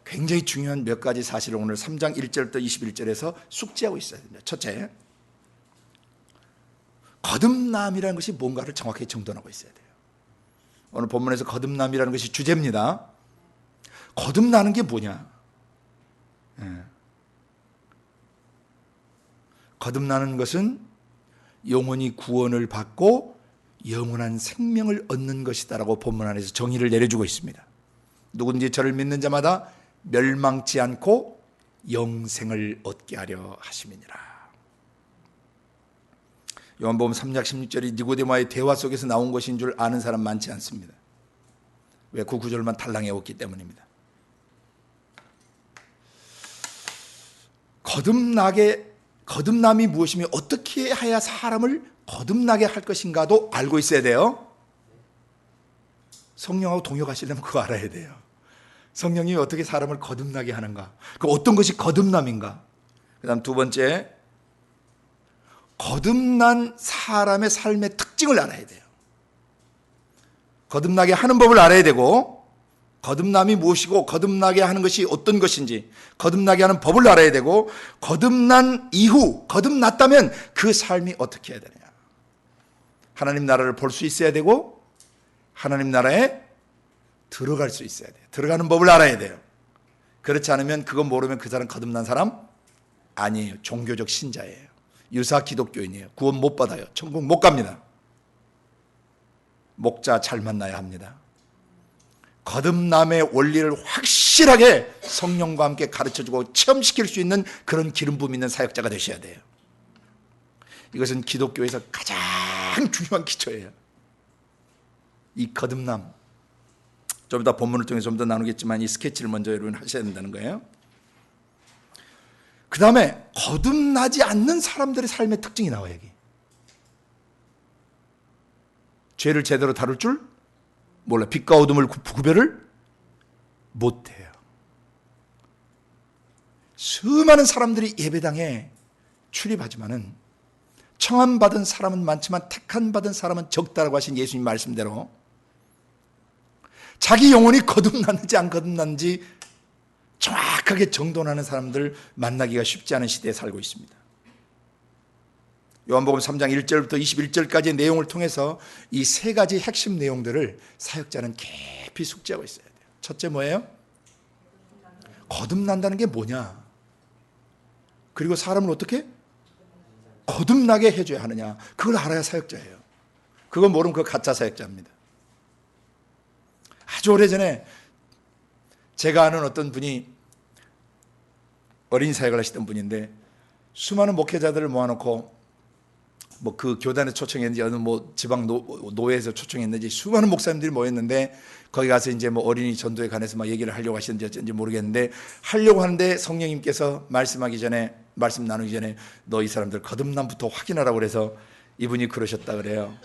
굉장히 중요한 몇 가지 사실을 오늘 3장 1절부터 21절에서 숙지하고 있어야 됩니다. 첫째, 거듭남이라는 것이 뭔가를 정확히 정돈하고 있어야 돼요. 오늘 본문에서 거듭남이라는 것이 주제입니다. 거듭나는 게 뭐냐? 거듭나는 것은 영혼이 구원을 받고 영원한 생명을 얻는 것이다라고 본문 안에서 정의를 내려주고 있습니다. 누구든지 저를 믿는 자마다 멸망치 않고 영생을 얻게 하려 하심이니라. 요한복음 3장 16절이 니고데모와의 대화 속에서 나온 것인 줄 아는 사람 많지 않습니다. 왜? 그 구절만 탈랑해 왔기 때문입니다. 거듭남이 무엇이며 어떻게 해야 사람을 거듭나게 할 것인가도 알고 있어야 돼요. 성령하고 동역하시려면 그거 알아야 돼요. 성령이 어떻게 사람을 거듭나게 하는가, 그 어떤 것이 거듭남인가. 그 다음 두 번째, 거듭난 사람의 삶의 특징을 알아야 돼요. 거듭나게 하는 법을 알아야 되고, 거듭남이 무엇이고 거듭나게 하는 것이 어떤 것인지 거듭나게 하는 법을 알아야 되고, 거듭난 이후, 거듭났다면 그 삶이 어떻게 해야 되느냐. 하나님 나라를 볼 수 있어야 되고 하나님 나라에 들어갈 수 있어야 돼요. 들어가는 법을 알아야 돼요. 그렇지 않으면 그거 모르면 그 사람 거듭난 사람 아니에요. 종교적 신자예요. 유사 기독교인이에요. 구원 못 받아요. 천국 못 갑니다. 목자 잘 만나야 합니다. 거듭남의 원리를 확실하게 성령과 함께 가르쳐주고 체험시킬 수 있는 그런 기름 부음 있는 사역자가 되셔야 돼요. 이것은 기독교에서 가장 중요한 기초예요. 이 거듭남, 좀 이따 본문을 통해서 좀 더 나누겠지만 이 스케치를 먼저 여러분 하셔야 된다는 거예요. 그 다음에 거듭나지 않는 사람들의 삶의 특징이 나와요. 여기 죄를 제대로 다룰 줄 몰라. 빛과 어둠을 구별을 못해요. 수많은 사람들이 예배당에 출입하지만은 청함받은 사람은 많지만 택함받은 사람은 적다라고 하신 예수님 말씀대로 자기 영혼이 거듭났는지 안 거듭났는지 정확하게 정돈하는 사람들 만나기가 쉽지 않은 시대에 살고 있습니다. 요한복음 3장 1절부터 21절까지의 내용을 통해서 이 세 가지 핵심 내용들을 사역자는 깊이 숙지하고 있어야 돼요. 첫째 뭐예요? 거듭난다는 게 뭐냐? 그리고 사람을 어떻게 거듭나게 해줘야 하느냐? 그걸 알아야 사역자예요. 그걸 모르면 그 가짜 사역자입니다. 아주 오래전에 제가 아는 어떤 분이 어린이 사역을 하시던 분인데 수많은 목회자들을 모아놓고 뭐 그 교단에 초청했는지 어느 뭐 지방 노회에서 초청했는지 수많은 목사님들이 모였는데 거기 가서 이제 뭐 어린이 전도에 관해서 막 얘기를 하려고 하시는지 어쩐지 모르겠는데 하려고 하는데 성령님께서 말씀 나누기 전에 너 이 사람들 거듭남부터 확인하라고 그래서 이분이 그러셨다 그래요.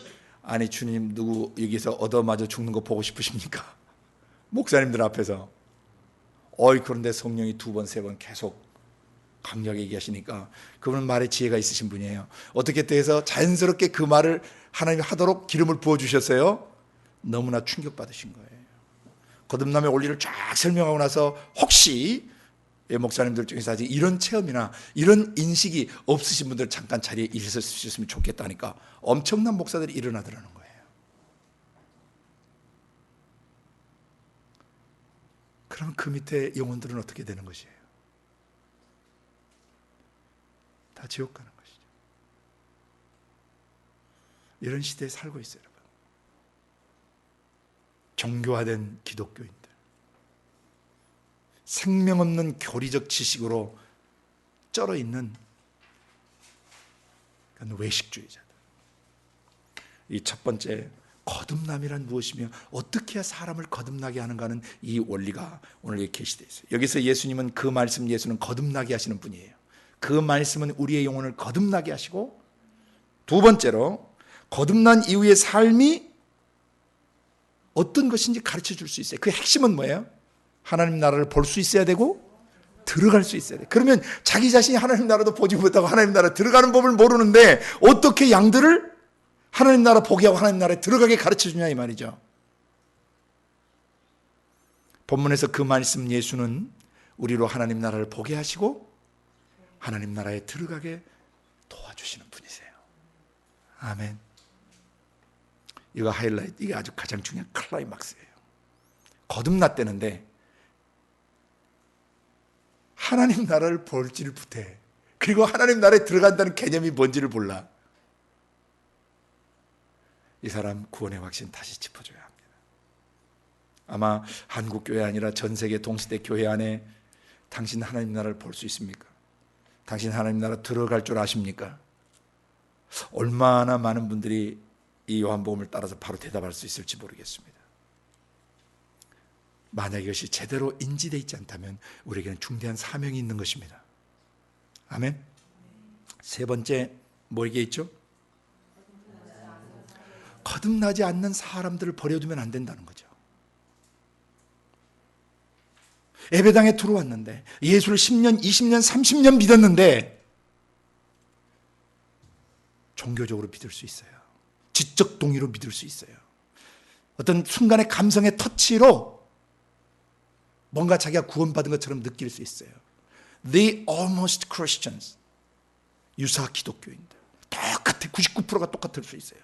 아니 주님 누구 여기서 얻어맞아 죽는 거 보고 싶으십니까? 목사님들 앞에서. 그런데 성령이 2번, 3번 계속 강력하게 얘기하시니까 그분은 말에 지혜가 있으신 분이에요. 어떻게 또 해서 자연스럽게 그 말을 하나님이 하도록 기름을 부어주셨어요. 너무나 충격받으신 거예요. 거듭남의 원리를 쫙 설명하고 나서 혹시 목사님들 중에서 아직 이런 체험이나 이런 인식이 없으신 분들 잠깐 자리에 있으셨으면 좋겠다니까 엄청난 목사들이 일어나더라는 거예요. 그럼 그 밑에 영혼들은 어떻게 되는 것이에요? 다 지옥 가는 것이죠. 이런 시대에 살고 있어요, 여러분. 종교화된 기독교인들, 생명 없는 교리적 지식으로 쩔어 있는 외식주의자들. 이 첫 번째 거듭남이란 무엇이며 어떻게 해야 사람을 거듭나게 하는가는 이 원리가 오늘 여기 게시되어 있어요. 여기서 예수님은 그 말씀, 예수는 거듭나게 하시는 분이에요. 그 말씀은 우리의 영혼을 거듭나게 하시고, 두 번째로 거듭난 이후의 삶이 어떤 것인지 가르쳐 줄 수 있어요. 그 핵심은 뭐예요? 하나님 나라를 볼 수 있어야 되고 들어갈 수 있어야 돼. 그러면 자기 자신이 하나님 나라도 보지 못하고 하나님 나라 들어가는 법을 모르는데 어떻게 양들을 하나님 나라 보게 하고 하나님 나라에 들어가게 가르쳐 주냐 이 말이죠. 본문에서 그 말씀 예수는 우리로 하나님 나라를 보게 하시고 하나님 나라에 들어가게 도와주시는 분이세요. 아멘. 이거 하이라이트, 이게 아주 가장 중요한 클라이막스예요. 거듭났다는데 하나님 나라를 볼지를 못해. 그리고 하나님 나라에 들어간다는 개념이 뭔지를 몰라. 이 사람 구원의 확신 다시 짚어줘야 합니다. 아마 한국 교회 아니라 전 세계 동시대 교회 안에 당신 하나님 나라를 볼 수 있습니까? 당신 하나님 나라 들어갈 줄 아십니까? 얼마나 많은 분들이 이 요한복음을 따라서 바로 대답할 수 있을지 모르겠습니다. 만약 이것이 제대로 인지되어 있지 않다면 우리에게는 중대한 사명이 있는 것입니다. 아멘. 세 번째 뭐에게 있죠? 거듭나지 않는 사람들을 버려두면 안 된다는 거죠. 예배당에 들어왔는데 예수를 10년, 20년, 30년 믿었는데 종교적으로 믿을 수 있어요. 지적 동의로 믿을 수 있어요. 어떤 순간의 감성의 터치로 뭔가 자기가 구원받은 것처럼 느낄 수 있어요. The almost Christians, 유사 기독교인들 똑같아. 99%가 똑같을 수 있어요.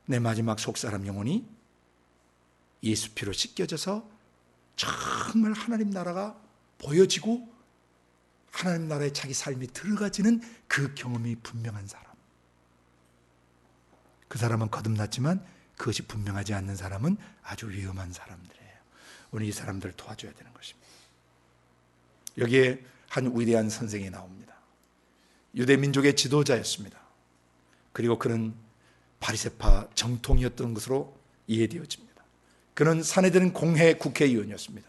내 마지막 속사람 영혼이 예수 피로 씻겨져서 정말 하나님 나라가 보여지고 하나님 나라에 자기 삶이 들어가지는 그 경험이 분명한 사람. 그 사람은 거듭났지만 그것이 분명하지 않는 사람은 아주 위험한 사람들이에요. 우리 이 사람들을 도와줘야 되는 것입니다. 여기에 한 위대한 선생이 나옵니다. 유대 민족의 지도자였습니다. 그리고 그는 바리새파 정통이었던 것으로 이해되어집니다. 그는 사내들은 공회 국회의원이었습니다.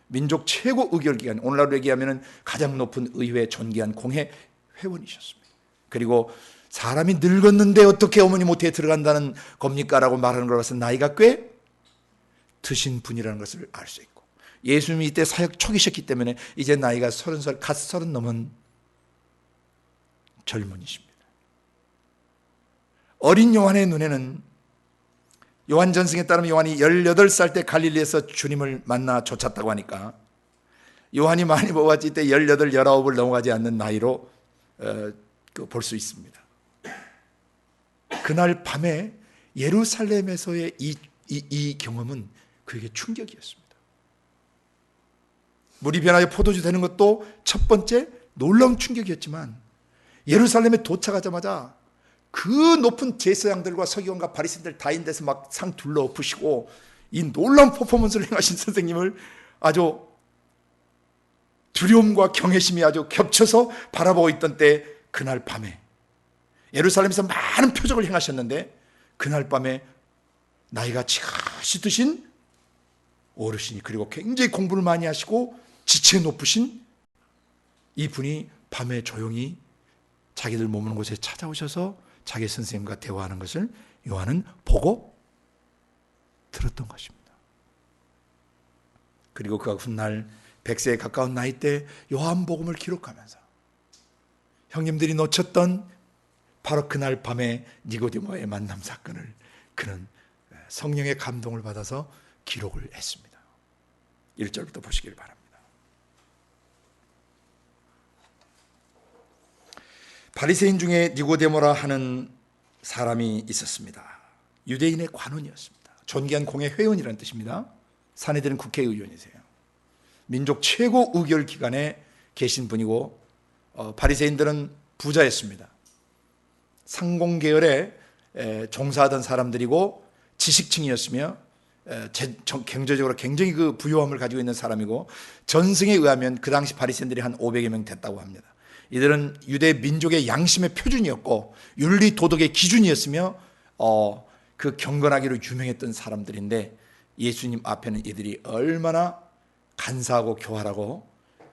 민족 최고 의결기관, 오늘날로 얘기하면 가장 높은 의회 존귀한 공회 회원이셨습니다. 그리고 사람이 늙었는데 어떻게 어머니 모태에 들어간다는 겁니까? 라고 말하는 걸 봐서 나이가 꽤 드신 분이라는 것을 알 수 있고, 예수님이 이때 사역 초기셨기 때문에 이제 나이가 30살, 갓 30 넘은 젊은이십니다. 어린 요한의 눈에는, 요한 전승에 따르면 요한이 18살 때 갈릴리에서 주님을 만나 쫓았다고 하니까 요한이 많이 먹었지 때 18, 19을 넘어가지 않는 나이로 볼 수 있습니다. 그날 밤에 예루살렘에서의 이 경험은 그에게 충격이었습니다. 물이 변하여 포도주 되는 것도 첫 번째 놀라운 충격이었지만, 예루살렘에 도착하자마자 그 높은 제사장들과 서기관과 바리새인들 다 있는 데서 막 상 둘러엎으시고 이 놀라운 퍼포먼스를 행하신 선생님을 아주 두려움과 경외심이 아주 겹쳐서 바라보고 있던 때, 그날 밤에 예루살렘에서 많은 표적을 행하셨는데 그날 밤에 나이가 지긋이 드신 어르신이, 그리고 굉장히 공부를 많이 하시고 지체 높으신 이분이 밤에 조용히 자기들 머무는 곳에 찾아오셔서 자기 선생님과 대화하는 것을 요한은 보고 들었던 것입니다. 그리고 그가 훗날 100세에 가까운 나이 때 요한복음을 기록하면서 형님들이 놓쳤던 바로 그날 밤에 니고디모의 만남 사건을 그는 성령의 감동을 받아서 기록을 했습니다. 1절부터 보시길 바랍니다. 바리새인 중에 니고데모라 하는 사람이 있었습니다. 유대인의 관원이었습니다. 존귀한 공회 회원이라는 뜻입니다. 사내들은 국회의원이세요. 민족 최고 의결 기관에 계신 분이고, 바리새인들은 부자였습니다. 상공계열에 종사하던 사람들이고 지식층이었으며 경제적으로 굉장히 그 부유함을 가지고 있는 사람이고, 전승에 의하면 그 당시 바리새인들이 한 500여 명 됐다고 합니다. 이들은 유대 민족의 양심의 표준이었고 윤리 도덕의 기준이었으며 그 경건하기로 유명했던 사람들인데, 예수님 앞에는 이들이 얼마나 간사하고 교활하고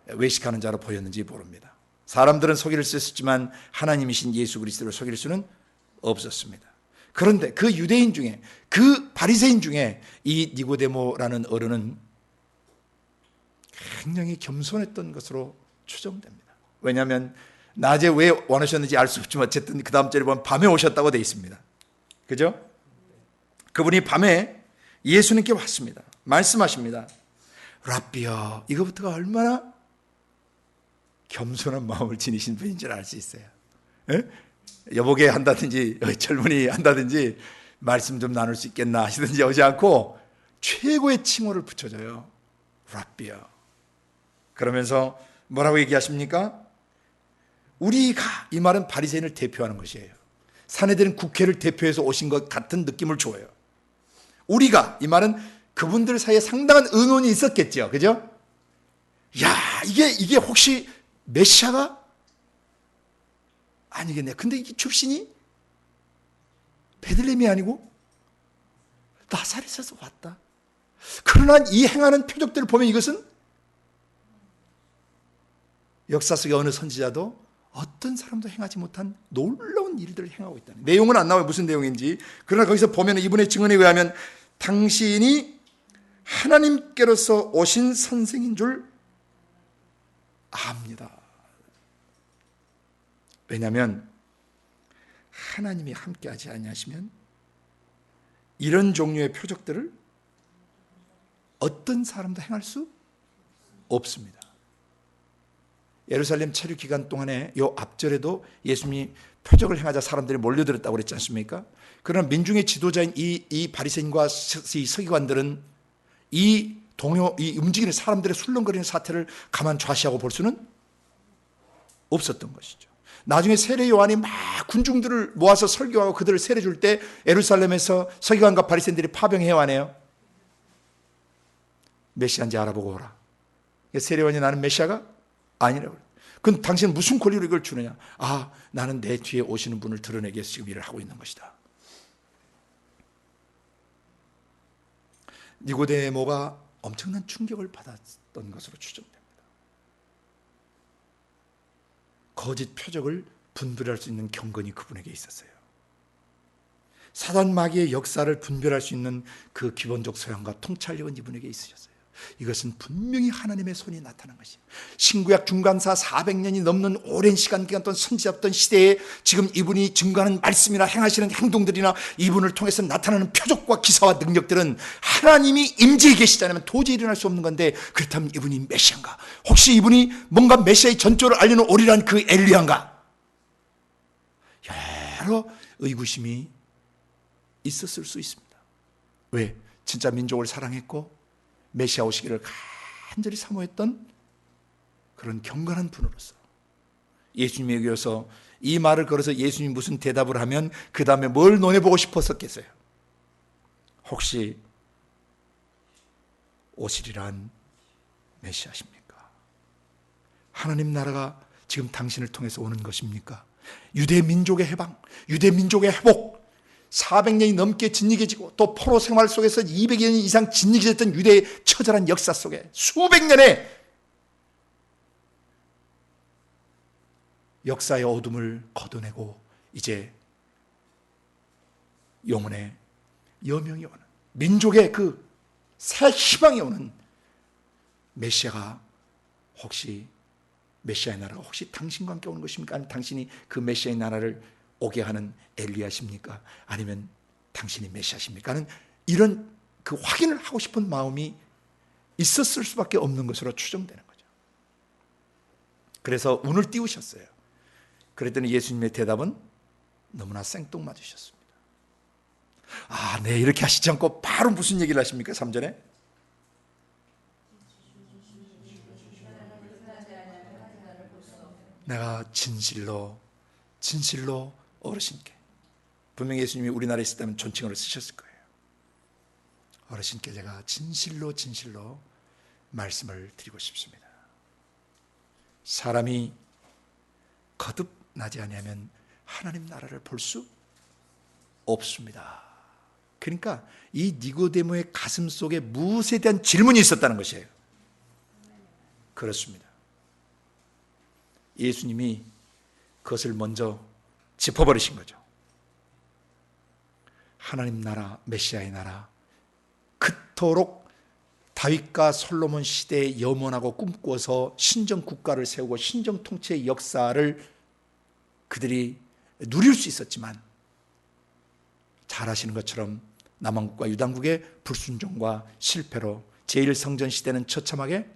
외식하는 자로 보였는지 모릅니다. 사람들은 속일 수 있었지만 하나님이신 예수 그리스도를 속일 수는 없었습니다. 그런데 그 유대인 중에, 그 바리새인 중에 이 니고데모라는 어른은 굉장히 겸손했던 것으로 추정됩니다. 왜냐하면 낮에 왜 원하셨는지 알 수 없지만 어쨌든 그 다음 절에 보면 밤에 오셨다고 되어 있습니다. 그죠? 그분이 밤에 예수님께 왔습니다. 말씀하십니다. 랍비여, 이거부터가 얼마나 겸손한 마음을 지니신 분인 줄 알 수 있어요. 에? 여보게 한다든지 젊은이 한다든지 말씀 좀 나눌 수 있겠나 하시든지 하지 않고 최고의 칭호를 붙여줘요. 랍비여. 그러면서 뭐라고 얘기하십니까? 우리가, 이 말은 바리새인을 대표하는 것이에요. 사내들은 국회를 대표해서 오신 것 같은 느낌을 줘요. 우리가, 이 말은 그분들 사이에 상당한 의논이 있었겠죠. 그죠? 야, 이게 혹시 메시아가 아니겠네. 근데 이게 출신이 베들레헴이 아니고 나사렛에서 왔다. 그러나 이 행하는 표적들을 보면 이것은 역사 속의 어느 선지자도 어떤 사람도 행하지 못한 놀라운 일들을 행하고 있다는, 내용은 안 나와요. 무슨 내용인지. 그러나 거기서 보면 이분의 증언에 의하면 당신이 하나님께로서 오신 선생인 줄 압니다. 왜냐하면 하나님이 함께하지 아니하시면 이런 종류의 표적들을 어떤 사람도 행할 수 없습니다. 예루살렘 체류 기간 동안에 요 앞절에도 예수님이 표적을 행하자 사람들이 몰려들었다고 그랬지 않습니까? 그러나 민중의 지도자인 이 바리새인과 이 서기관들은 이 움직이는 사람들의 술렁거리는 사태를 가만 좌시하고 볼 수는 없었던 것이죠. 나중에 세례 요한이 막 군중들을 모아서 설교하고 그들을 세례 줄 때 예루살렘에서 서기관과 바리새인들이 파병해야 하네요. 메시아인지 알아보고 오라. 세례 요한이 나는 메시아가 아니라고. 그럼 당신은 무슨 권리로 이걸 주느냐? 아, 나는 내 뒤에 오시는 분을 드러내기 위해서 지금 일을 하고 있는 것이다. 니고데모가 엄청난 충격을 받았던 것으로 추정됩니다. 거짓 표적을 분별할 수 있는 경건이 그분에게 있었어요. 사단 마귀의 역사를 분별할 수 있는 그 기본적 소양과 통찰력은 이분에게 있으셨어요. 이것은 분명히 하나님의 손이 나타난 것이에요. 신구약 중간사 400년이 넘는 오랜 시간 기간 동안 선지자였던 시대에 지금 이분이 증거하는 말씀이나 행하시는 행동들이나 이분을 통해서 나타나는 표적과 기사와 능력들은 하나님이 임재해 계시다면 도저히 일어날 수 없는 건데, 그렇다면 이분이 메시아인가? 혹시 이분이 뭔가 메시아의 전조를 알리는 오리란 그 엘리야인가? 여러 의구심이 있었을 수 있습니다. 왜? 진짜 민족을 사랑했고 메시아 오시기를 간절히 사모했던 그런 경건한 분으로서 예수님에게 와서 이 말을 걸어서 예수님이 무슨 대답을 하면 그 다음에 뭘 논해보고 싶었었겠어요? 혹시 오시리란 메시아십니까? 하나님 나라가 지금 당신을 통해서 오는 것입니까? 유대 민족의 해방, 유대 민족의 회복, 400년이 넘게 진리게지고 또 포로 생활 속에서 200년 이상 진리게졌던 유대의 처절한 역사 속에 수백 년의 역사의 어둠을 걷어내고 이제 영혼의 여명이 오는, 민족의 그 새 희망이 오는 메시아가 혹시 메시아의 나라가 혹시 당신과 함께 오는 것입니까? 아니면 당신이 그 메시아의 나라를 오게 하는 엘리야십니까? 아니면 당신이 메시아십니까? 하는 이런 그 확인을 하고 싶은 마음이 있었을 수밖에 없는 것으로 추정되는 거죠. 그래서 운을 띄우셨어요. 그랬더니 예수님의 대답은 너무나 생뚱맞으셨습니다. 아, 네, 이렇게 하시지 않고 바로 무슨 얘기를 하십니까? 3절에 내가 진실로 어르신께, 분명히 예수님이 우리나라에 있었다면 존칭어를 쓰셨을 거예요. 어르신께 제가 진실로 말씀을 드리고 싶습니다. 사람이 거듭나지 아니하면 하나님 나라를 볼 수 없습니다. 그러니까 이 니고데모의 가슴 속에 무엇에 대한 질문이 있었다는 것이에요. 그렇습니다. 예수님이 그것을 먼저 짚어버리신 거죠. 하나님 나라, 메시아의 나라, 그토록 다윗과 솔로몬 시대에 염원하고 꿈꾸어서 신정 국가를 세우고 신정 통치의 역사를 그들이 누릴 수 있었지만, 잘 아시는 것처럼 남왕국과 유당국의 불순종과 실패로 제1성전 시대는 처참하게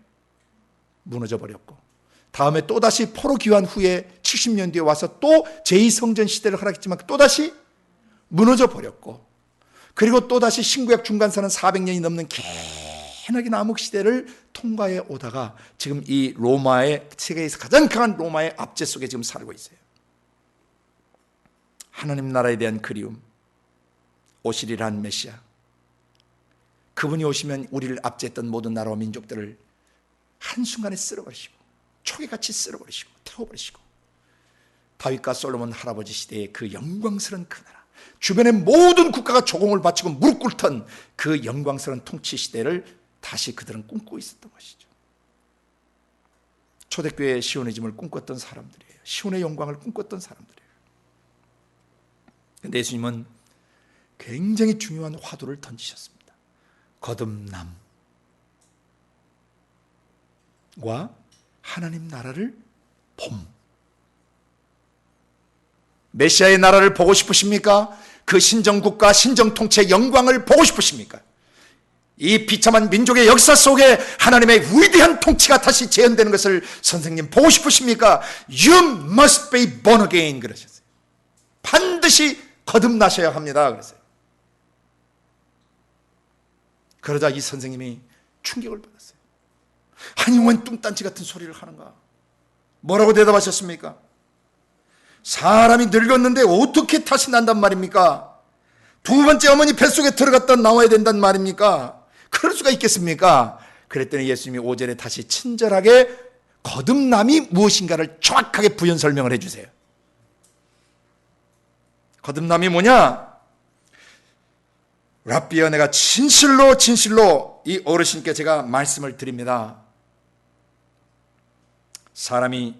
무너져 버렸고, 다음에 또다시 포로 귀환 후에 70년 뒤에 와서 또 제2성전 시대를 허락했지만 또다시 무너져 버렸고, 그리고 또다시 신구약 중간사는 400년이 넘는 개나긴 암흑 시대를 통과해 오다가 지금 이 로마의, 세계에서 가장 강한 로마의 압제 속에 지금 살고 있어요. 하나님 나라에 대한 그리움, 오시리란 메시아, 그분이 오시면 우리를 압제했던 모든 나라와 민족들을 한순간에 쓸어버리시고 초계같이 쓸어버리시고 태워버리시고, 다윗과 솔로몬 할아버지 시대의 그 영광스러운 그 나라, 주변의 모든 국가가 조공을 바치고 무릎 꿇던 그 영광스러운 통치 시대를 다시 그들은 꿈꾸고 있었던 것이죠. 초대교회의 시오니즘을 꿈꿨던 사람들이에요. 시온의 영광을 꿈꿨던 사람들이에요. 그런데 예수님은 굉장히 중요한 화두를 던지셨습니다. 거듭남과 하나님 나라를 봄. 메시아의 나라를 보고 싶으십니까? 그 신정국가, 신정통치의 영광을 보고 싶으십니까? 이 비참한 민족의 역사 속에 하나님의 위대한 통치가 다시 재현되는 것을 선생님 보고 싶으십니까? You must be born again 그러셨어요. 반드시 거듭나셔야 합니다 그랬어요. 그러자 이 선생님이 충격을 받았어요. 아니 웬 뚱딴지 같은 소리를 하는가? 뭐라고 대답하셨습니까? 사람이 늙었는데 어떻게 다시 난단 말입니까? 두 번째 어머니 뱃속에 들어갔다 나와야 된단 말입니까? 그럴 수가 있겠습니까? 그랬더니 예수님이 5절에 다시 친절하게 거듭남이 무엇인가를 정확하게 부연 설명을 해주세요. 거듭남이 뭐냐? 랍비여, 내가 진실로 진실로 이 어르신께 제가 말씀을 드립니다. 사람이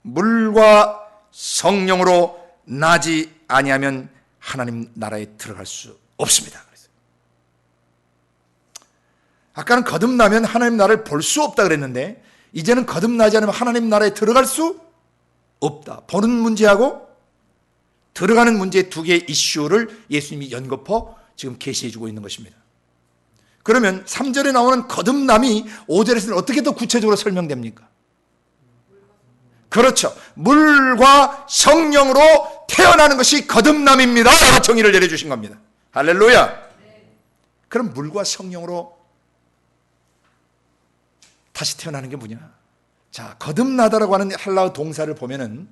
물과 성령으로 나지 아니하면 하나님 나라에 들어갈 수 없습니다. 아까는 거듭나면 하나님 나라를 볼 수 없다 그랬는데 이제는 거듭나지 않으면 하나님 나라에 들어갈 수 없다. 보는 문제하고 들어가는 문제 두 개의 이슈를 예수님이 연거푸어 지금 계시해 주고 있는 것입니다. 그러면 3절에 나오는 거듭남이 5절에서는 어떻게 더 구체적으로 설명됩니까? 그렇죠. 물과 성령으로 태어나는 것이 거듭남입니다. 라고 정의를 내려주신 겁니다. 할렐루야. 그럼 물과 성령으로 다시 태어나는 게 뭐냐? 자, 거듭나다라고 하는 헬라어 동사를 보면은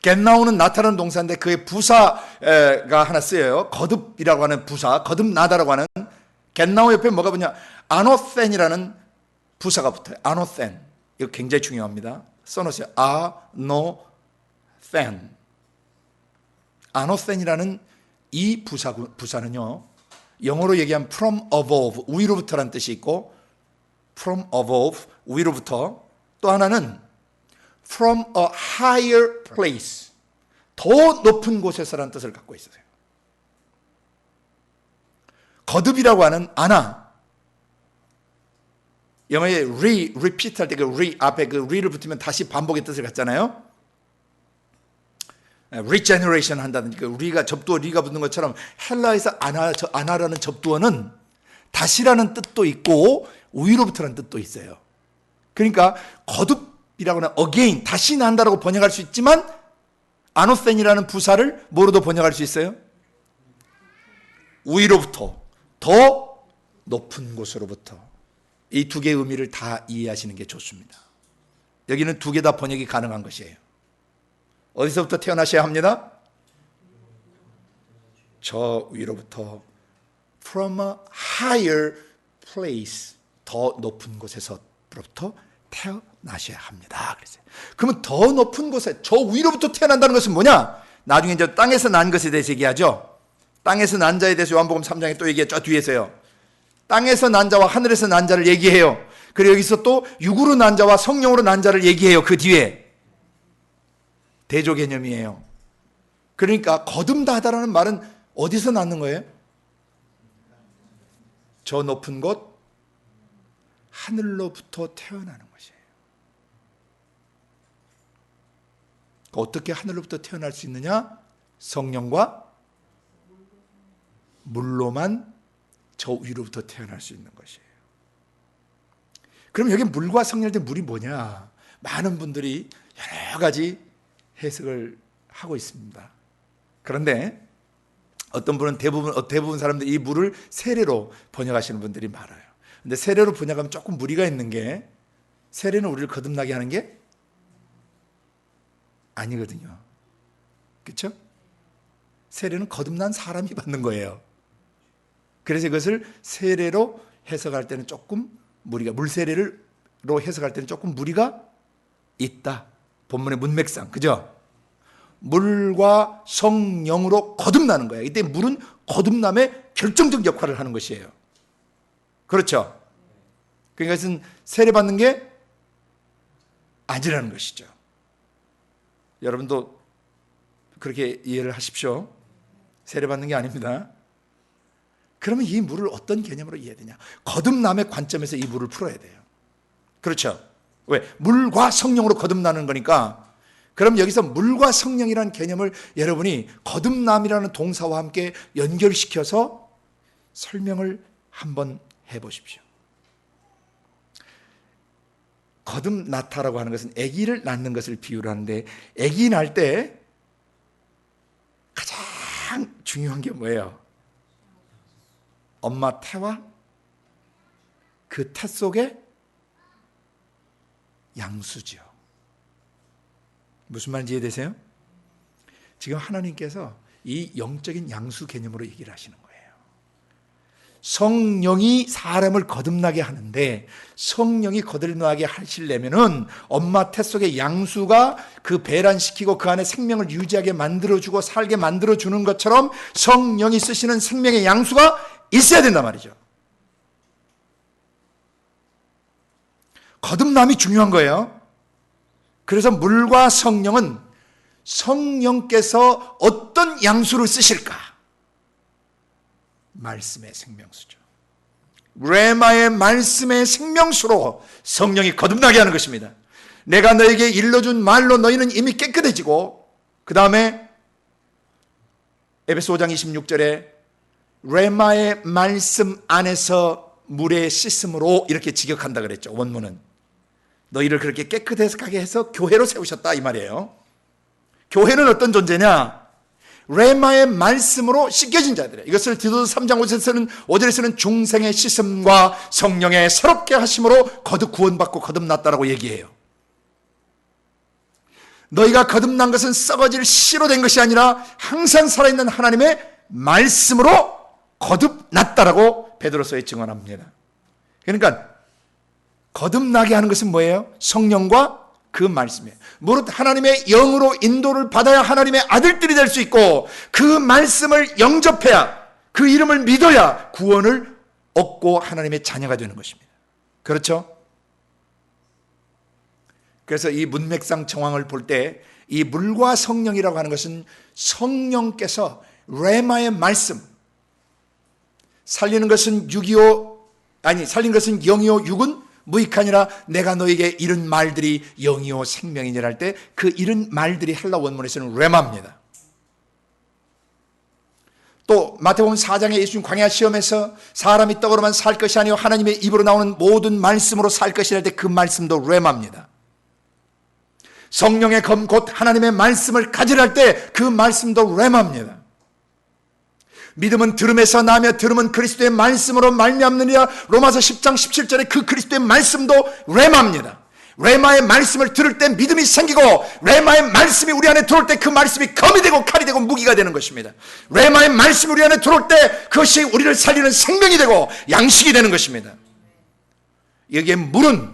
겟나오는 나타나는 동사인데 그의 부사가 하나 쓰여요. 거듭이라고 하는 부사, 거듭나다라고 하는 겟나오 옆에 뭐가 뭐냐? 아노센이라는 부사가 붙어요. 아노센. 이거 굉장히 중요합니다. 써놓으세요. 아노센. 아노센이라는 이 부사는요, 영어로 얘기하면 from above, 위로부터라는 뜻이 있고, from above, 위로부터, 또 하나는 from a higher place, 더 높은 곳에서라는 뜻을 갖고 있어요. 거듭이라고 하는 아나, 영어에 repeat 할 때 그 앞에 그 re를 붙으면 다시 반복의 뜻을 갖잖아요. regeneration 한다든지 그 re가 접두어 리가 붙는 것처럼 헬라에서 아나라는 접두어는 다시라는 뜻도 있고 위로부터라는 뜻도 있어요. 그러니까 거듭이라고 하는 again, 다시 난다라고 번역할 수 있지만 아노센이라는 부사를 뭐로도 번역할 수 있어요? 위로부터, 더 높은 곳으로부터. 이 두 개의 의미를 다 이해하시는 게 좋습니다. 여기는 두 개 다 번역이 가능한 것이에요. 어디서부터 태어나셔야 합니다? 저 위로부터, from a higher place, 더 높은 곳에서부터 태어나셔야 합니다. 그랬어요. 그러면 더 높은 곳에, 저 위로부터 태어난다는 것은 뭐냐? 나중에 이제 땅에서 난 것에 대해서 얘기하죠. 땅에서 난 자에 대해서 요한복음 3장에 또 얘기했죠. 뒤에서요. 땅에서 난 자와 하늘에서 난 자를 얘기해요. 그리고 여기서 또 육으로 난 자와 성령으로 난 자를 얘기해요. 그 뒤에. 대조 개념이에요. 그러니까 거듭나다라는 말은 어디서 낳는 거예요? 저 높은 곳, 하늘로부터 태어나는 것이에요. 어떻게 하늘로부터 태어날 수 있느냐? 성령과 물로만 저 위로부터 태어날 수 있는 것이에요. 그럼 여기 물과 성령일 때 물이 뭐냐? 많은 분들이 여러 가지 해석을 하고 있습니다. 그런데 어떤 분은 대부분 사람들이 이 물을 세례로 번역하시는 분들이 많아요. 근데 세례로 번역하면 조금 무리가 있는 게, 세례는 우리를 거듭나게 하는 게 아니거든요. 그렇죠? 세례는 거듭난 사람이 받는 거예요. 그래서 이것을 세례로 해석할 때는 조금 무리가, 물세례로 해석할 때는 조금 무리가 있다. 본문의 문맥상, 그죠? 물과 성령으로 거듭나는 거예요. 이때 물은 거듭남의 결정적 역할을 하는 것이에요. 그렇죠? 그러니까 이것은 세례받는 게 아니라는 것이죠. 여러분도 그렇게 이해를 하십시오. 세례받는 게 아닙니다. 그러면 이 물을 어떤 개념으로 이해해야 되냐? 거듭남의 관점에서 이 물을 풀어야 돼요. 그렇죠? 왜? 물과 성령으로 거듭나는 거니까. 그럼 여기서 물과 성령이라는 개념을 여러분이 거듭남이라는 동사와 함께 연결시켜서 설명을 한번 해보십시오. 거듭나다라고 하는 것은 아기를 낳는 것을 비유를 하는데, 아기 낳을 때 가장 중요한 게 뭐예요? 엄마 태와 그 태 속에 양수죠. 무슨 말인지 이해되세요? 지금 하나님께서 이 영적인 양수 개념으로 얘기를 하시는 거예요. 성령이 사람을 거듭나게 하는데, 성령이 거듭나게 하시려면은 엄마 태 속의 양수가 그 배란시키고 그 안에 생명을 유지하게 만들어주고 살게 만들어주는 것처럼 성령이 쓰시는 생명의 양수가 있어야 된단 말이죠. 거듭남이 중요한 거예요. 그래서 물과 성령은 성령께서 어떤 양수를 쓰실까? 말씀의 생명수죠. 레마의 말씀의 생명수로 성령이 거듭나게 하는 것입니다. 내가 너에게 일러준 말로 너희는 이미 깨끗해지고, 그 다음에 에베소 5장 26절에 레마의 말씀 안에서 물의 씻음으로 이렇게 직역한다 그랬죠. 원문은 너희를 그렇게 깨끗하게 해서 교회로 세우셨다 이 말이에요. 교회는 어떤 존재냐? 레마의 말씀으로 씻겨진 자들이에요. 이것을 디도서 3장 5절에서는 중생의 씻음과 성령의 새롭게 하심으로 거듭 구원받고 거듭났다라고 얘기해요. 너희가 거듭난 것은 썩어질 씨로 된 것이 아니라 항상 살아있는 하나님의 말씀으로 거듭났다라고 베드로서에 증언합니다. 그러니까 거듭나게 하는 것은 뭐예요? 성령과 그 말씀이에요. 무릇 하나님의 영으로 인도를 받아야 하나님의 아들들이 될 수 있고, 그 말씀을 영접해야, 그 이름을 믿어야 구원을 얻고 하나님의 자녀가 되는 것입니다. 그렇죠? 그래서 이 문맥상 정황을 볼 때 이 물과 성령이라고 하는 것은 성령께서 레마의 말씀, 살리는 것은 살린 것은 영이요 육은 무익하니라. 내가 너에게 이른 말들이 영이요 생명이니라 할 때 그 이른 말들이 헬라 원문에서는 레마입니다. 또 마태복음 4장에 예수님 광야 시험에서 사람이 떡으로만 살 것이 아니요 하나님의 입으로 나오는 모든 말씀으로 살 것이라 할 때 그 말씀도 레마입니다. 성령의 검 곧 하나님의 말씀을 가지라 할 때 그 말씀도 레마입니다. 믿음은 들음에서 나며 들음은 그리스도의 말씀으로 말미암느니라. 로마서 10장 17절에 그 그리스도의 말씀도 레마입니다. 레마의 말씀을 들을 때 믿음이 생기고, 레마의 말씀이 우리 안에 들어올 때 그 말씀이 검이 되고 칼이 되고 무기가 되는 것입니다. 레마의 말씀이 우리 안에 들어올 때 그것이 우리를 살리는 생명이 되고 양식이 되는 것입니다. 여기에 물은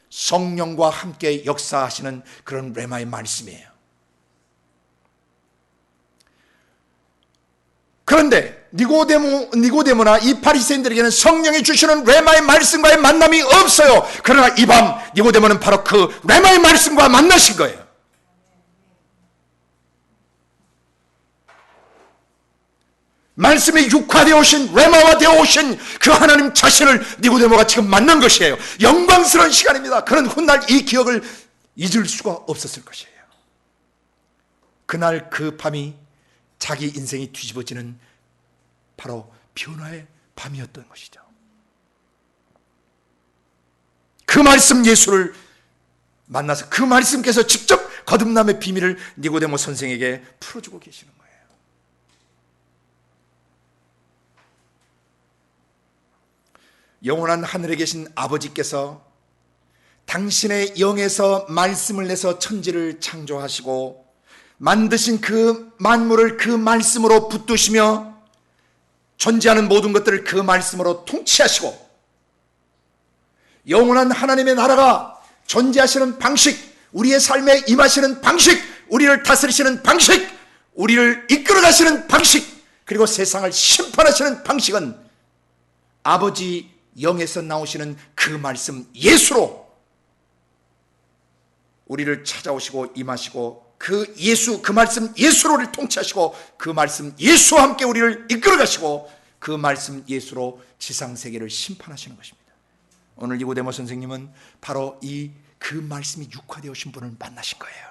성령과 함께 역사하시는 그런 레마의 말씀이에요. 그런데 니고데모나 이 바리새인들에게는 성령이 주시는 레마의 말씀과의 만남이 없어요. 그러나 이 밤 니고데모는 바로 그 레마의 말씀과 만나신 거예요. 말씀이 육화되어 오신, 레마화 되어 오신 그 하나님 자신을 니고데모가 지금 만난 것이에요. 영광스러운 시간입니다. 그런 훗날 이 기억을 잊을 수가 없었을 것이에요. 그날 그 밤이 자기 인생이 뒤집어지는 바로 변화의 밤이었던 것이죠. 그 말씀 예수를 만나서 그 말씀께서 직접 거듭남의 비밀을 니고데모 선생에게 풀어주고 계시는 거예요. 영원한 하늘에 계신 아버지께서 당신의 영에서 말씀을 내서 천지를 창조하시고 만드신 그 만물을 그 말씀으로 붙드시며 존재하는 모든 것들을 그 말씀으로 통치하시고, 영원한 하나님의 나라가 존재하시는 방식, 우리의 삶에 임하시는 방식, 우리를 다스리시는 방식, 우리를 이끌어 가시는 방식, 그리고 세상을 심판하시는 방식은 아버지 영에서 나오시는 그 말씀 예수로 우리를 찾아오시고 임하시고, 그 예수, 그 말씀 예수로 우리를 통치하시고, 그 말씀 예수와 함께 우리를 이끌어 가시고, 그 말씀 예수로 지상세계를 심판하시는 것입니다. 오늘 니고데모 선생님은 바로 그 말씀이 육화되어 오신 분을 만나신 거예요.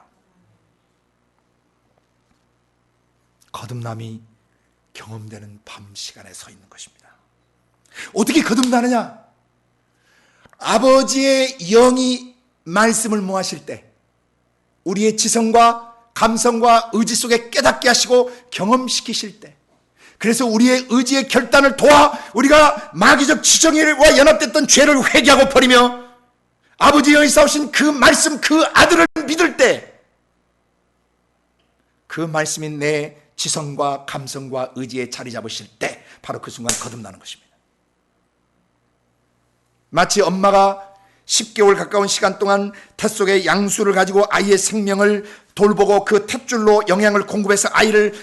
거듭남이 경험되는 밤 시간에 서 있는 것입니다. 어떻게 거듭나느냐? 아버지의 영이 말씀을 모하실 때 우리의 지성과 감성과 의지 속에 깨닫게 하시고 경험시키실 때, 그래서 우리의 의지의 결단을 도와 우리가 마귀적 지정과 연합됐던 죄를 회개하고 버리며 아버지 영이 싸우신 그 말씀, 그 아들을 믿을 때, 그 말씀이 내 지성과 감성과 의지에 자리 잡으실 때 바로 그 순간 거듭나는 것입니다. 마치 엄마가 10개월 가까운 시간 동안 태 속에 양수를 가지고 아이의 생명을 돌보고 그 탯줄로 영양을 공급해서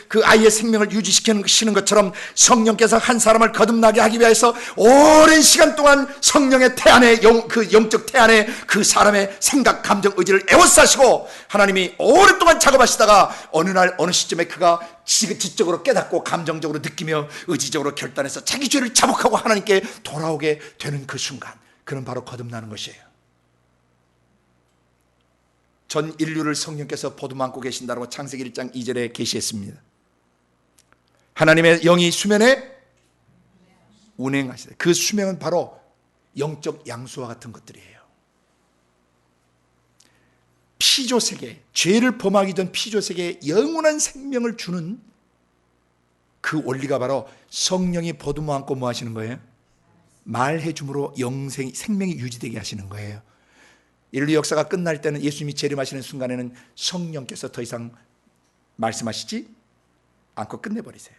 그 아이의 생명을 유지시키는 것처럼 성령께서 한 사람을 거듭나게 하기 위해서 오랜 시간 동안 성령의 태 안에 그 영적 태 안에 그 사람의 생각, 감정, 의지를 에워싸시고 하나님이 오랫동안 작업하시다가 어느 날 어느 시점에 그가 지적으로 깨닫고 감정적으로 느끼며 의지적으로 결단해서 자기 죄를 자복하고 하나님께 돌아오게 되는 그 순간, 그는 바로 거듭나는 것이에요. 전 인류를 성령께서 보듬어 안고 계신다고 창세기 1장 2절에 계시했습니다. 하나님의 영이 수면에 운행하시다. 그 수명은 바로 영적 양수와 같은 것들이에요. 피조세계, 죄를 범하기 전 피조세계에 영원한 생명을 주는 그 원리가 바로 성령이 보듬어 안고 뭐 하시는 거예요? 말해 줌으로 생명이 유지되게 하시는 거예요. 인류 역사가 끝날 때는 예수님이 재림하시는 순간에는 성령께서 더 이상 말씀하시지 않고 끝내버리세요.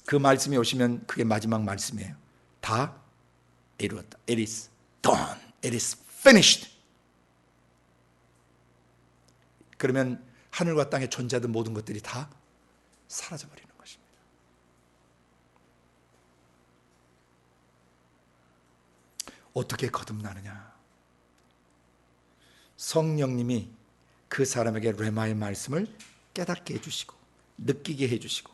그 말씀이 오시면 그게 마지막 말씀이에요. 다 이루었다. It is done. It is finished. 그러면 하늘과 땅에 존재하던 모든 것들이 다 사라져버리는 것입니다. 어떻게 거듭나느냐? 성령님이 그 사람에게 레마의 말씀을 깨닫게 해주시고 느끼게 해주시고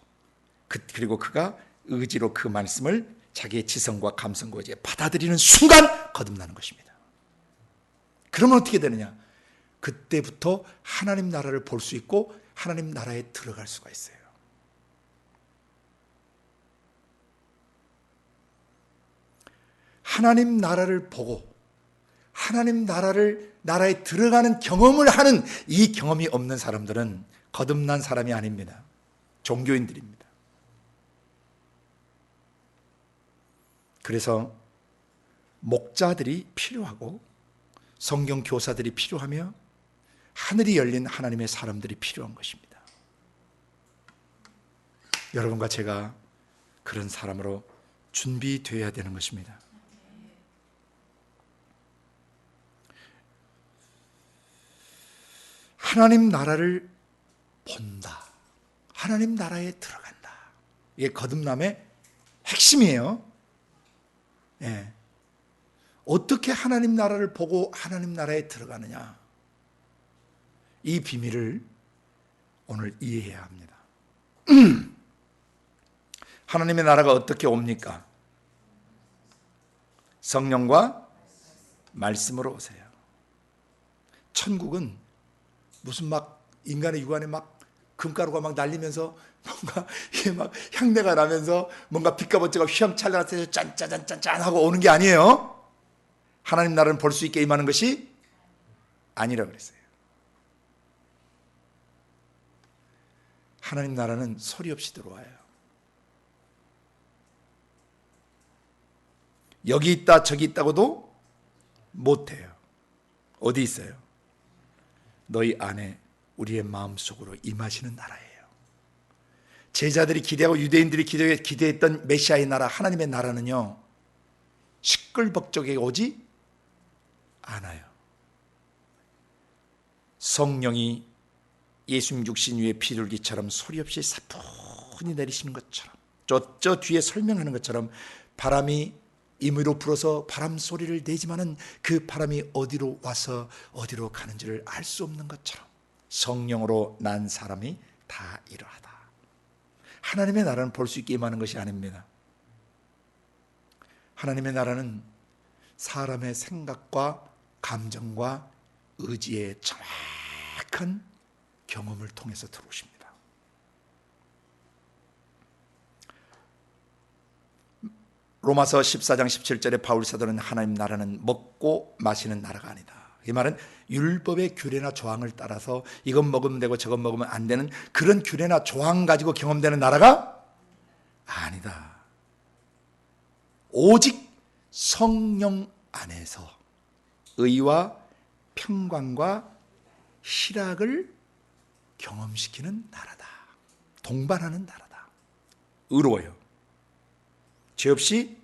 그리고 그가 의지로 그 말씀을 자기의 지성과 감성과 의지에 받아들이는 순간 거듭나는 것입니다. 그러면 어떻게 되느냐? 그때부터 하나님 나라를 볼 수 있고 하나님 나라에 들어갈 수가 있어요. 하나님 나라를 보고 하나님 나라에 들어가는 경험을 하는 이 경험이 없는 사람들은 거듭난 사람이 아닙니다. 종교인들입니다. 그래서 목자들이 필요하고 성경 교사들이 필요하며 하늘이 열린 하나님의 사람들이 필요한 것입니다. 여러분과 제가 그런 사람으로 준비되어야 되는 것입니다. 하나님 나라를 본다. 하나님 나라에 들어간다. 이게 거듭남의 핵심이에요. 예. 어떻게 하나님 나라를 보고 하나님 나라에 들어가느냐? 이 비밀을 오늘 이해해야 합니다. 하나님의 나라가 어떻게 옵니까? 성령과 말씀으로 오세요. 천국은 무슨 막 인간의 육안에 막 금가루가 막 날리면서 뭔가 이게 막 향내가 나면서 뭔가 빛과 번쩍가 휘황찬란해서 짠짜잔짠짠 하고 오는 게 아니에요. 하나님 나라는 볼 수 있게 임하는 것이 아니라 그랬어요. 하나님 나라는 소리 없이 들어와요. 여기 있다 저기 있다고도 못해요. 어디 있어요? 너희 안에 우리의 마음속으로 임하시는 나라예요. 제자들이 기대하고 유대인들이 기대했던 메시아의 나라, 하나님의 나라는요, 시끌벅적하게 오지 않아요. 성령이 예수님 육신 위에 비둘기처럼 소리 없이 사뿐히 내리시는 것처럼, 저 뒤에 설명하는 것처럼 바람이 임의로 불어서 바람 소리를 내지만은 그 바람이 어디로 와서 어디로 가는지를 알 수 없는 것처럼 성령으로 난 사람이 다 이러하다. 하나님의 나라는 볼 수 있게 임하는 것이 아닙니다. 하나님의 나라는 사람의 생각과 감정과 의지의 정확한 경험을 통해서 들어오십니다. 로마서 14장 17절에 바울 사도는 하나님 나라는 먹고 마시는 나라가 아니다. 이 말은 율법의 규례나 조항을 따라서 이건 먹으면 되고 저건 먹으면 안 되는 그런 규례나 조항 가지고 경험되는 나라가 아니다. 오직 성령 안에서 의와 평강과 희락을 경험시키는 나라다. 동반하는 나라다. 의로워요. 죄 없이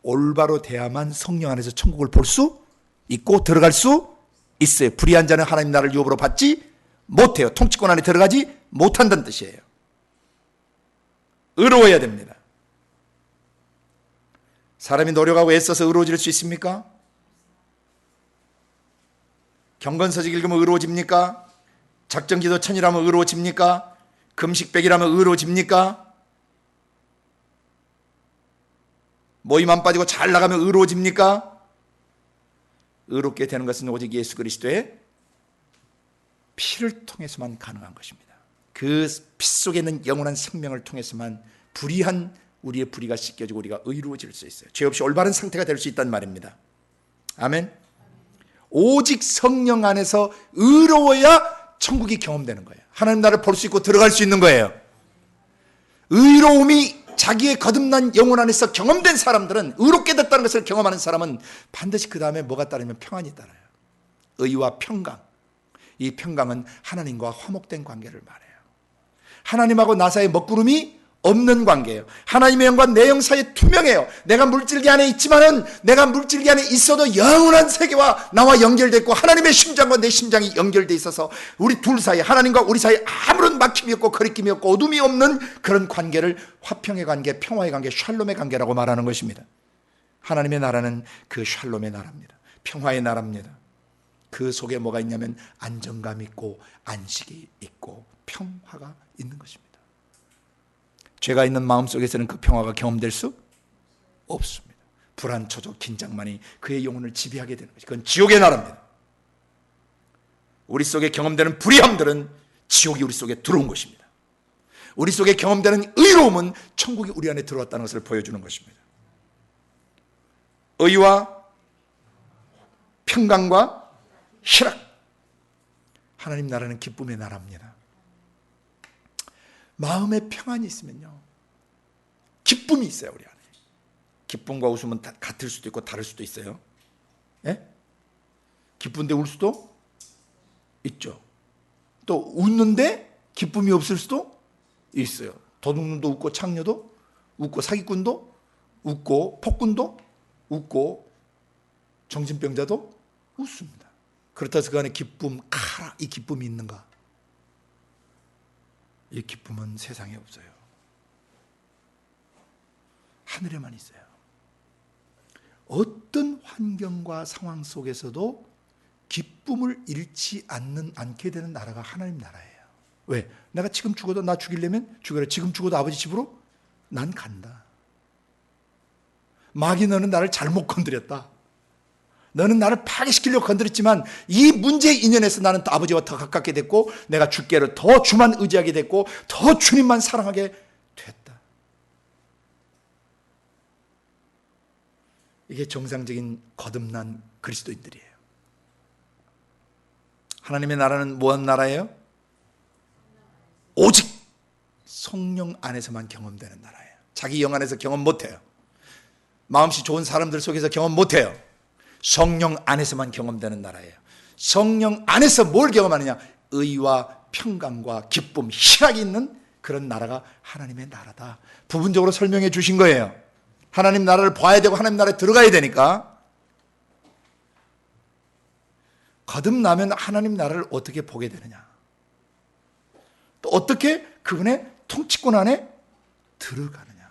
올바로 돼야만 성령 안에서 천국을 볼 수 있고 들어갈 수 있어요. 불의한 자는 하나님 나라를 유업으로 받지 못해요. 통치권 안에 들어가지 못한다는 뜻이에요. 의로워야 됩니다. 사람이 노력하고 애써서 의로워질 수 있습니까? 경건서적 읽으면 의로워집니까? 작정기도 천이라면 의로워집니까? 금식백이라면 의로워집니까? 모임 안 빠지고 잘 나가면 의로워집니까? 의롭게 되는 것은 오직 예수 그리스도의 피를 통해서만 가능한 것입니다. 그 피 속에 있는 영원한 생명을 통해서만 불의한 우리의 불의가 씻겨지고 우리가 의로워질 수 있어요. 죄 없이 올바른 상태가 될 수 있단 말입니다. 아멘. 오직 성령 안에서 의로워야 천국이 경험되는 거예요. 하나님 나라를 볼 수 있고 들어갈 수 있는 거예요. 의로움이 자기의 거듭난 영혼 안에서 경험된 사람들은, 의롭게 됐다는 것을 경험하는 사람은 반드시 그 다음에 뭐가 따르면 평안이 따라요. 의와 평강. 이 평강은 하나님과 화목된 관계를 말해요. 하나님하고 나 사이에 먹구름이 없는 관계예요. 하나님의 영과 내 영 사이에 투명해요. 내가 물질계 안에 있지만은, 내가 물질계 안에 있어도 영원한 세계와 나와 연결되어 있고 하나님의 심장과 내 심장이 연결되어 있어서 우리 둘 사이에, 하나님과 우리 사이에 아무런 막힘이 없고 거리낌이 없고 어둠이 없는 그런 관계를 화평의 관계, 평화의 관계, 샬롬의 관계라고 말하는 것입니다. 하나님의 나라는 그 샬롬의 나라입니다. 평화의 나라입니다. 그 속에 뭐가 있냐면 안정감 있고 안식이 있고 평화가 있는 것입니다. 죄가 있는 마음속에서는 그 평화가 경험될 수 없습니다. 불안, 초조, 긴장만이 그의 영혼을 지배하게 되는 것이, 그건 지옥의 나라입니다. 우리 속에 경험되는 불의함들은 지옥이 우리 속에 들어온 것입니다. 우리 속에 경험되는 의로움은 천국이 우리 안에 들어왔다는 것을 보여주는 것입니다. 의와 평강과 희락. 하나님 나라는 기쁨의 나라입니다. 마음에 평안이 있으면요, 기쁨이 있어요. 우리 안에 기쁨과 웃음은 같을 수도 있고 다를 수도 있어요. 예? 기쁜데 울 수도 있죠. 또 웃는데 기쁨이 없을 수도 있어요. 도둑놈도 웃고 창녀도 웃고 사기꾼도 웃고 폭군도 웃고 정신병자도 웃습니다. 그렇다고 해서 그 안에 기쁨, 카라, 이 기쁨이 있는가? 이 기쁨은 세상에 없어요. 하늘에만 있어요. 어떤 환경과 상황 속에서도 기쁨을 잃지 않게 되는 나라가 하나님 나라예요. 왜? 내가 지금 죽어도, 나 죽이려면 죽여라. 지금 죽어도 아버지 집으로 난 간다. 마귀, 너는 나를 잘못 건드렸다. 너는 나를 파괴시키려고 건드렸지만 이 문제의 인연에서 나는 또 아버지와 더 가깝게 됐고, 내가 주께를 더 주만 의지하게 됐고, 더 주님만 사랑하게 됐다. 이게 정상적인 거듭난 그리스도인들이에요. 하나님의 나라는 무엇 나라예요? 오직 성령 안에서만 경험되는 나라예요. 자기 영 안에서 경험 못해요. 마음씨 좋은 사람들 속에서 경험 못해요. 성령 안에서만 경험되는 나라예요. 성령 안에서 뭘 경험하느냐? 의와 평강과 기쁨, 희락이 있는 그런 나라가 하나님의 나라다. 부분적으로 설명해 주신 거예요. 하나님 나라를 봐야 되고 하나님 나라에 들어가야 되니까. 거듭나면 하나님 나라를 어떻게 보게 되느냐? 또 어떻게 그분의 통치권 안에 들어가느냐?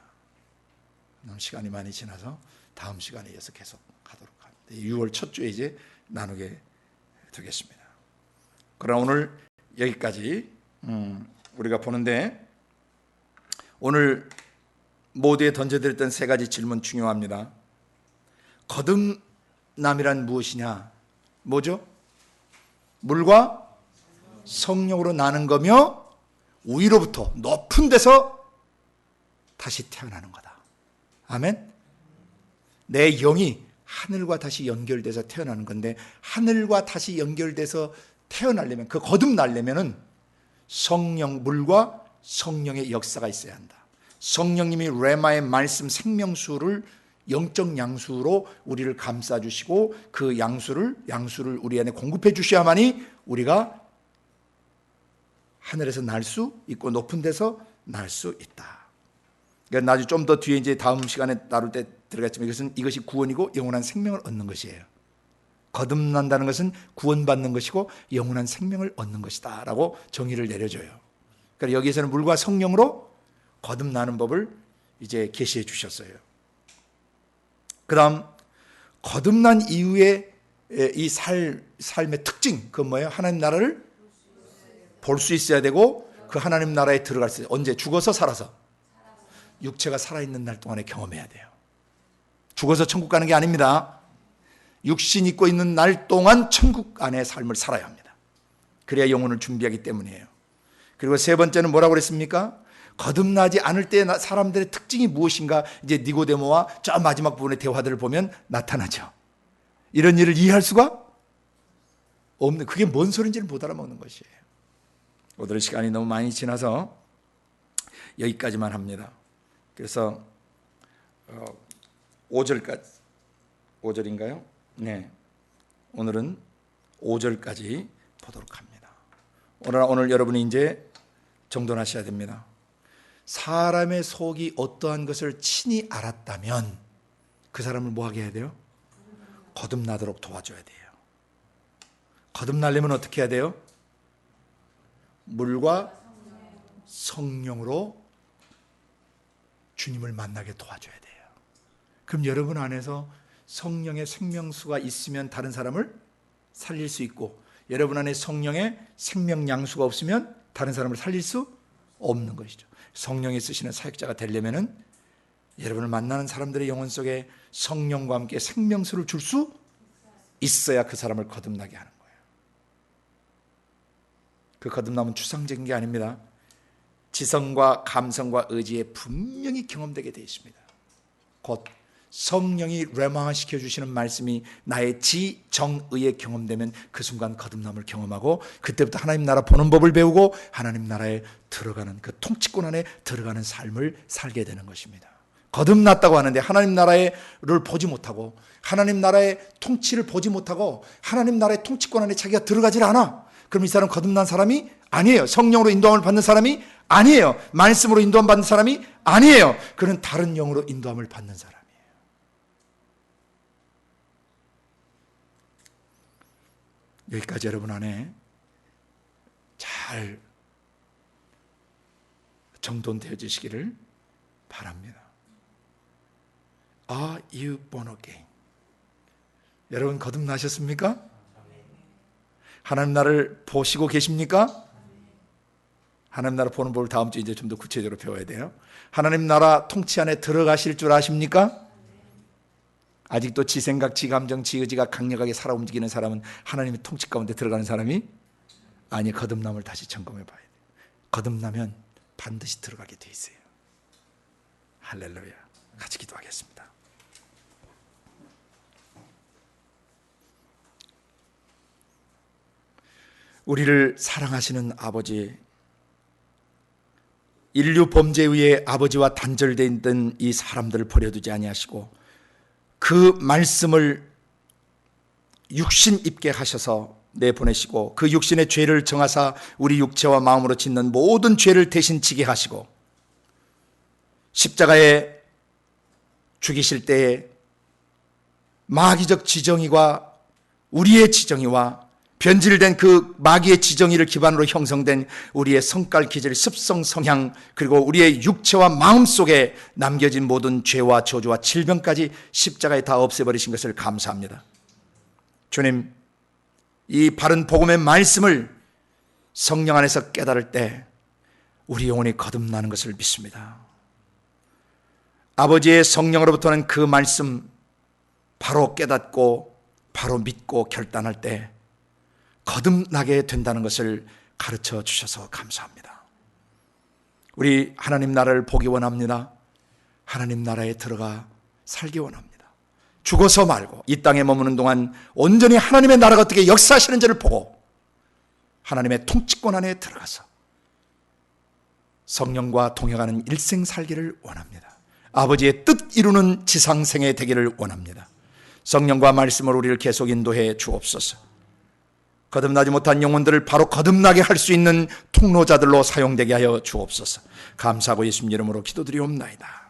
시간이 많이 지나서 다음 시간에 이어서 계속 하도록 합니다. 6월 첫 주에 이제 나누게 되겠습니다. 그러나 오늘 여기까지 우리가 보는데, 오늘 모두에 던져드렸던 세 가지 질문 중요합니다. 거듭남이란 무엇이냐? 뭐죠? 물과 성령으로 나는 거며 위로부터 높은 데서 다시 태어나는 거다. 아멘. 내 영이 하늘과 다시 연결돼서 태어나는 건데, 하늘과 다시 연결돼서 태어나려면, 그 거듭나려면은 성령, 물과 성령의 역사가 있어야 한다. 성령님이 레마의 말씀 생명수를 영적 양수로 우리를 감싸주시고 그 양수를 우리 안에 공급해 주셔야만이 우리가 하늘에서 날 수 있고 높은 데서 날 수 있다. 그러니까 나중에 좀 더 뒤에 이제 다음 시간에 다룰 때 들어갔지만 이것이 구원이고 영원한 생명을 얻는 것이에요. 거듭난다는 것은 구원받는 것이고 영원한 생명을 얻는 것이다 라고 정의를 내려줘요. 그러니까 여기에서는 물과 성령으로 거듭나는 법을 이제 계시해 주셨어요. 그 다음 거듭난 이후에 이 삶의 특징, 그건 뭐예요? 하나님 나라를 볼 수 있어야 되고 그 하나님 나라에 들어갈 수 있어요. 언제? 죽어서 살아서. 육체가 살아있는 날 동안에 경험해야 돼요. 죽어서 천국 가는 게 아닙니다. 육신 입고 있는 날 동안 천국 안의 삶을 살아야 합니다. 그래야 영혼을 준비하기 때문이에요. 그리고 세 번째는 뭐라고 그랬습니까? 거듭나지 않을 때 사람들의 특징이 무엇인가 이제 니고데모와 저 마지막 부분의 대화들을 보면 나타나죠. 이런 일을 이해할 수가 없는, 그게 뭔 소리인지를 못 알아먹는 것이에요. 오늘 시간이 너무 많이 지나서 여기까지만 합니다. 그래서 5절인가요? 네. 오늘은 5절까지 보도록 합니다. 오늘 여러분이 이제 정돈하셔야 됩니다. 사람의 속이 어떠한 것을 친히 알았다면 그 사람을 뭐 하게 해야 돼요? 거듭나도록 도와줘야 돼요. 거듭나려면 어떻게 해야 돼요? 물과 성령으로 주님을 만나게 도와줘야 돼요. 그럼 여러분 안에서 성령의 생명수가 있으면 다른 사람을 살릴 수 있고, 여러분 안에 성령의 생명 양수가 없으면 다른 사람을 살릴 수 없는 것이죠. 성령이 쓰시는 사역자가 되려면은 여러분을 만나는 사람들의 영혼 속에 성령과 함께 생명수를 줄 수 있어야 그 사람을 거듭나게 하는 거예요. 그 거듭남은 추상적인 게 아닙니다. 지성과 감성과 의지에 분명히 경험되게 되어 있습니다. 곧 성령이 레마시켜 주시는 말씀이 나의 지정의에 경험되면 그 순간 거듭남을 경험하고, 그때부터 하나님 나라 보는 법을 배우고 하나님 나라에 들어가는, 그 통치권 안에 들어가는 삶을 살게 되는 것입니다. 거듭났다고 하는데 하나님 나라를 보지 못하고 하나님 나라의 통치를 보지 못하고 하나님 나라의 통치권 안에 자기가 들어가질 않아. 그럼 이 사람은 거듭난 사람이 아니에요. 성령으로 인도함을 받는 사람이 아니에요. 말씀으로 인도함 받는 사람이 아니에요. 그는 다른 영으로 인도함을 받는 사람이에요. 여기까지 여러분 안에 잘 정돈되어지시기를 바랍니다. Are you born again? 여러분 거듭나셨습니까? 하나님 나라를 보시고 계십니까? 하나님 나라 보는 법을 다음 주에 이제 좀 더 구체적으로 배워야 돼요. 하나님 나라 통치 안에 들어가실 줄 아십니까? 아직도 지 생각, 지 감정, 지 의지가 강력하게 살아 움직이는 사람은 하나님의 통치 가운데 들어가는 사람이 아니, 거듭남을 다시 점검해 봐야 돼요. 거듭나면 반드시 들어가게 돼 있어요. 할렐루야. 같이 기도하겠습니다. 우리를 사랑하시는 아버지, 인류 범죄에 의해 아버지와 단절되어 있던 이 사람들을 버려두지 아니하시고 그 말씀을 육신 입게 하셔서 내보내시고 그 육신의 죄를 정하사 우리 육체와 마음으로 짓는 모든 죄를 대신 지게 하시고 십자가에 죽이실 때에 마귀적 지정의와 우리의 지정의와 변질된 그 마귀의 지정의를 기반으로 형성된 우리의 성깔, 기질, 습성, 성향, 그리고 우리의 육체와 마음 속에 남겨진 모든 죄와 저주와 질병까지 십자가에 다 없애버리신 것을 감사합니다. 주님, 이 바른 복음의 말씀을 성령 안에서 깨달을 때 우리 영혼이 거듭나는 것을 믿습니다. 아버지의 성령으로부터는 그 말씀 바로 깨닫고 바로 믿고 결단할 때 거듭나게 된다는 것을 가르쳐 주셔서 감사합니다. 우리 하나님 나라를 보기 원합니다. 하나님 나라에 들어가 살기 원합니다. 죽어서 말고 이 땅에 머무는 동안 온전히 하나님의 나라가 어떻게 역사하시는지를 보고 하나님의 통치권 안에 들어가서 성령과 동행하는 일생 살기를 원합니다. 아버지의 뜻 이루는 지상생애 되기를 원합니다. 성령과 말씀으로 우리를 계속 인도해 주옵소서. 거듭나지 못한 영혼들을 바로 거듭나게 할 수 있는 통로자들로 사용되게 하여 주옵소서. 감사하고 예수님 이름으로 기도드리옵나이다.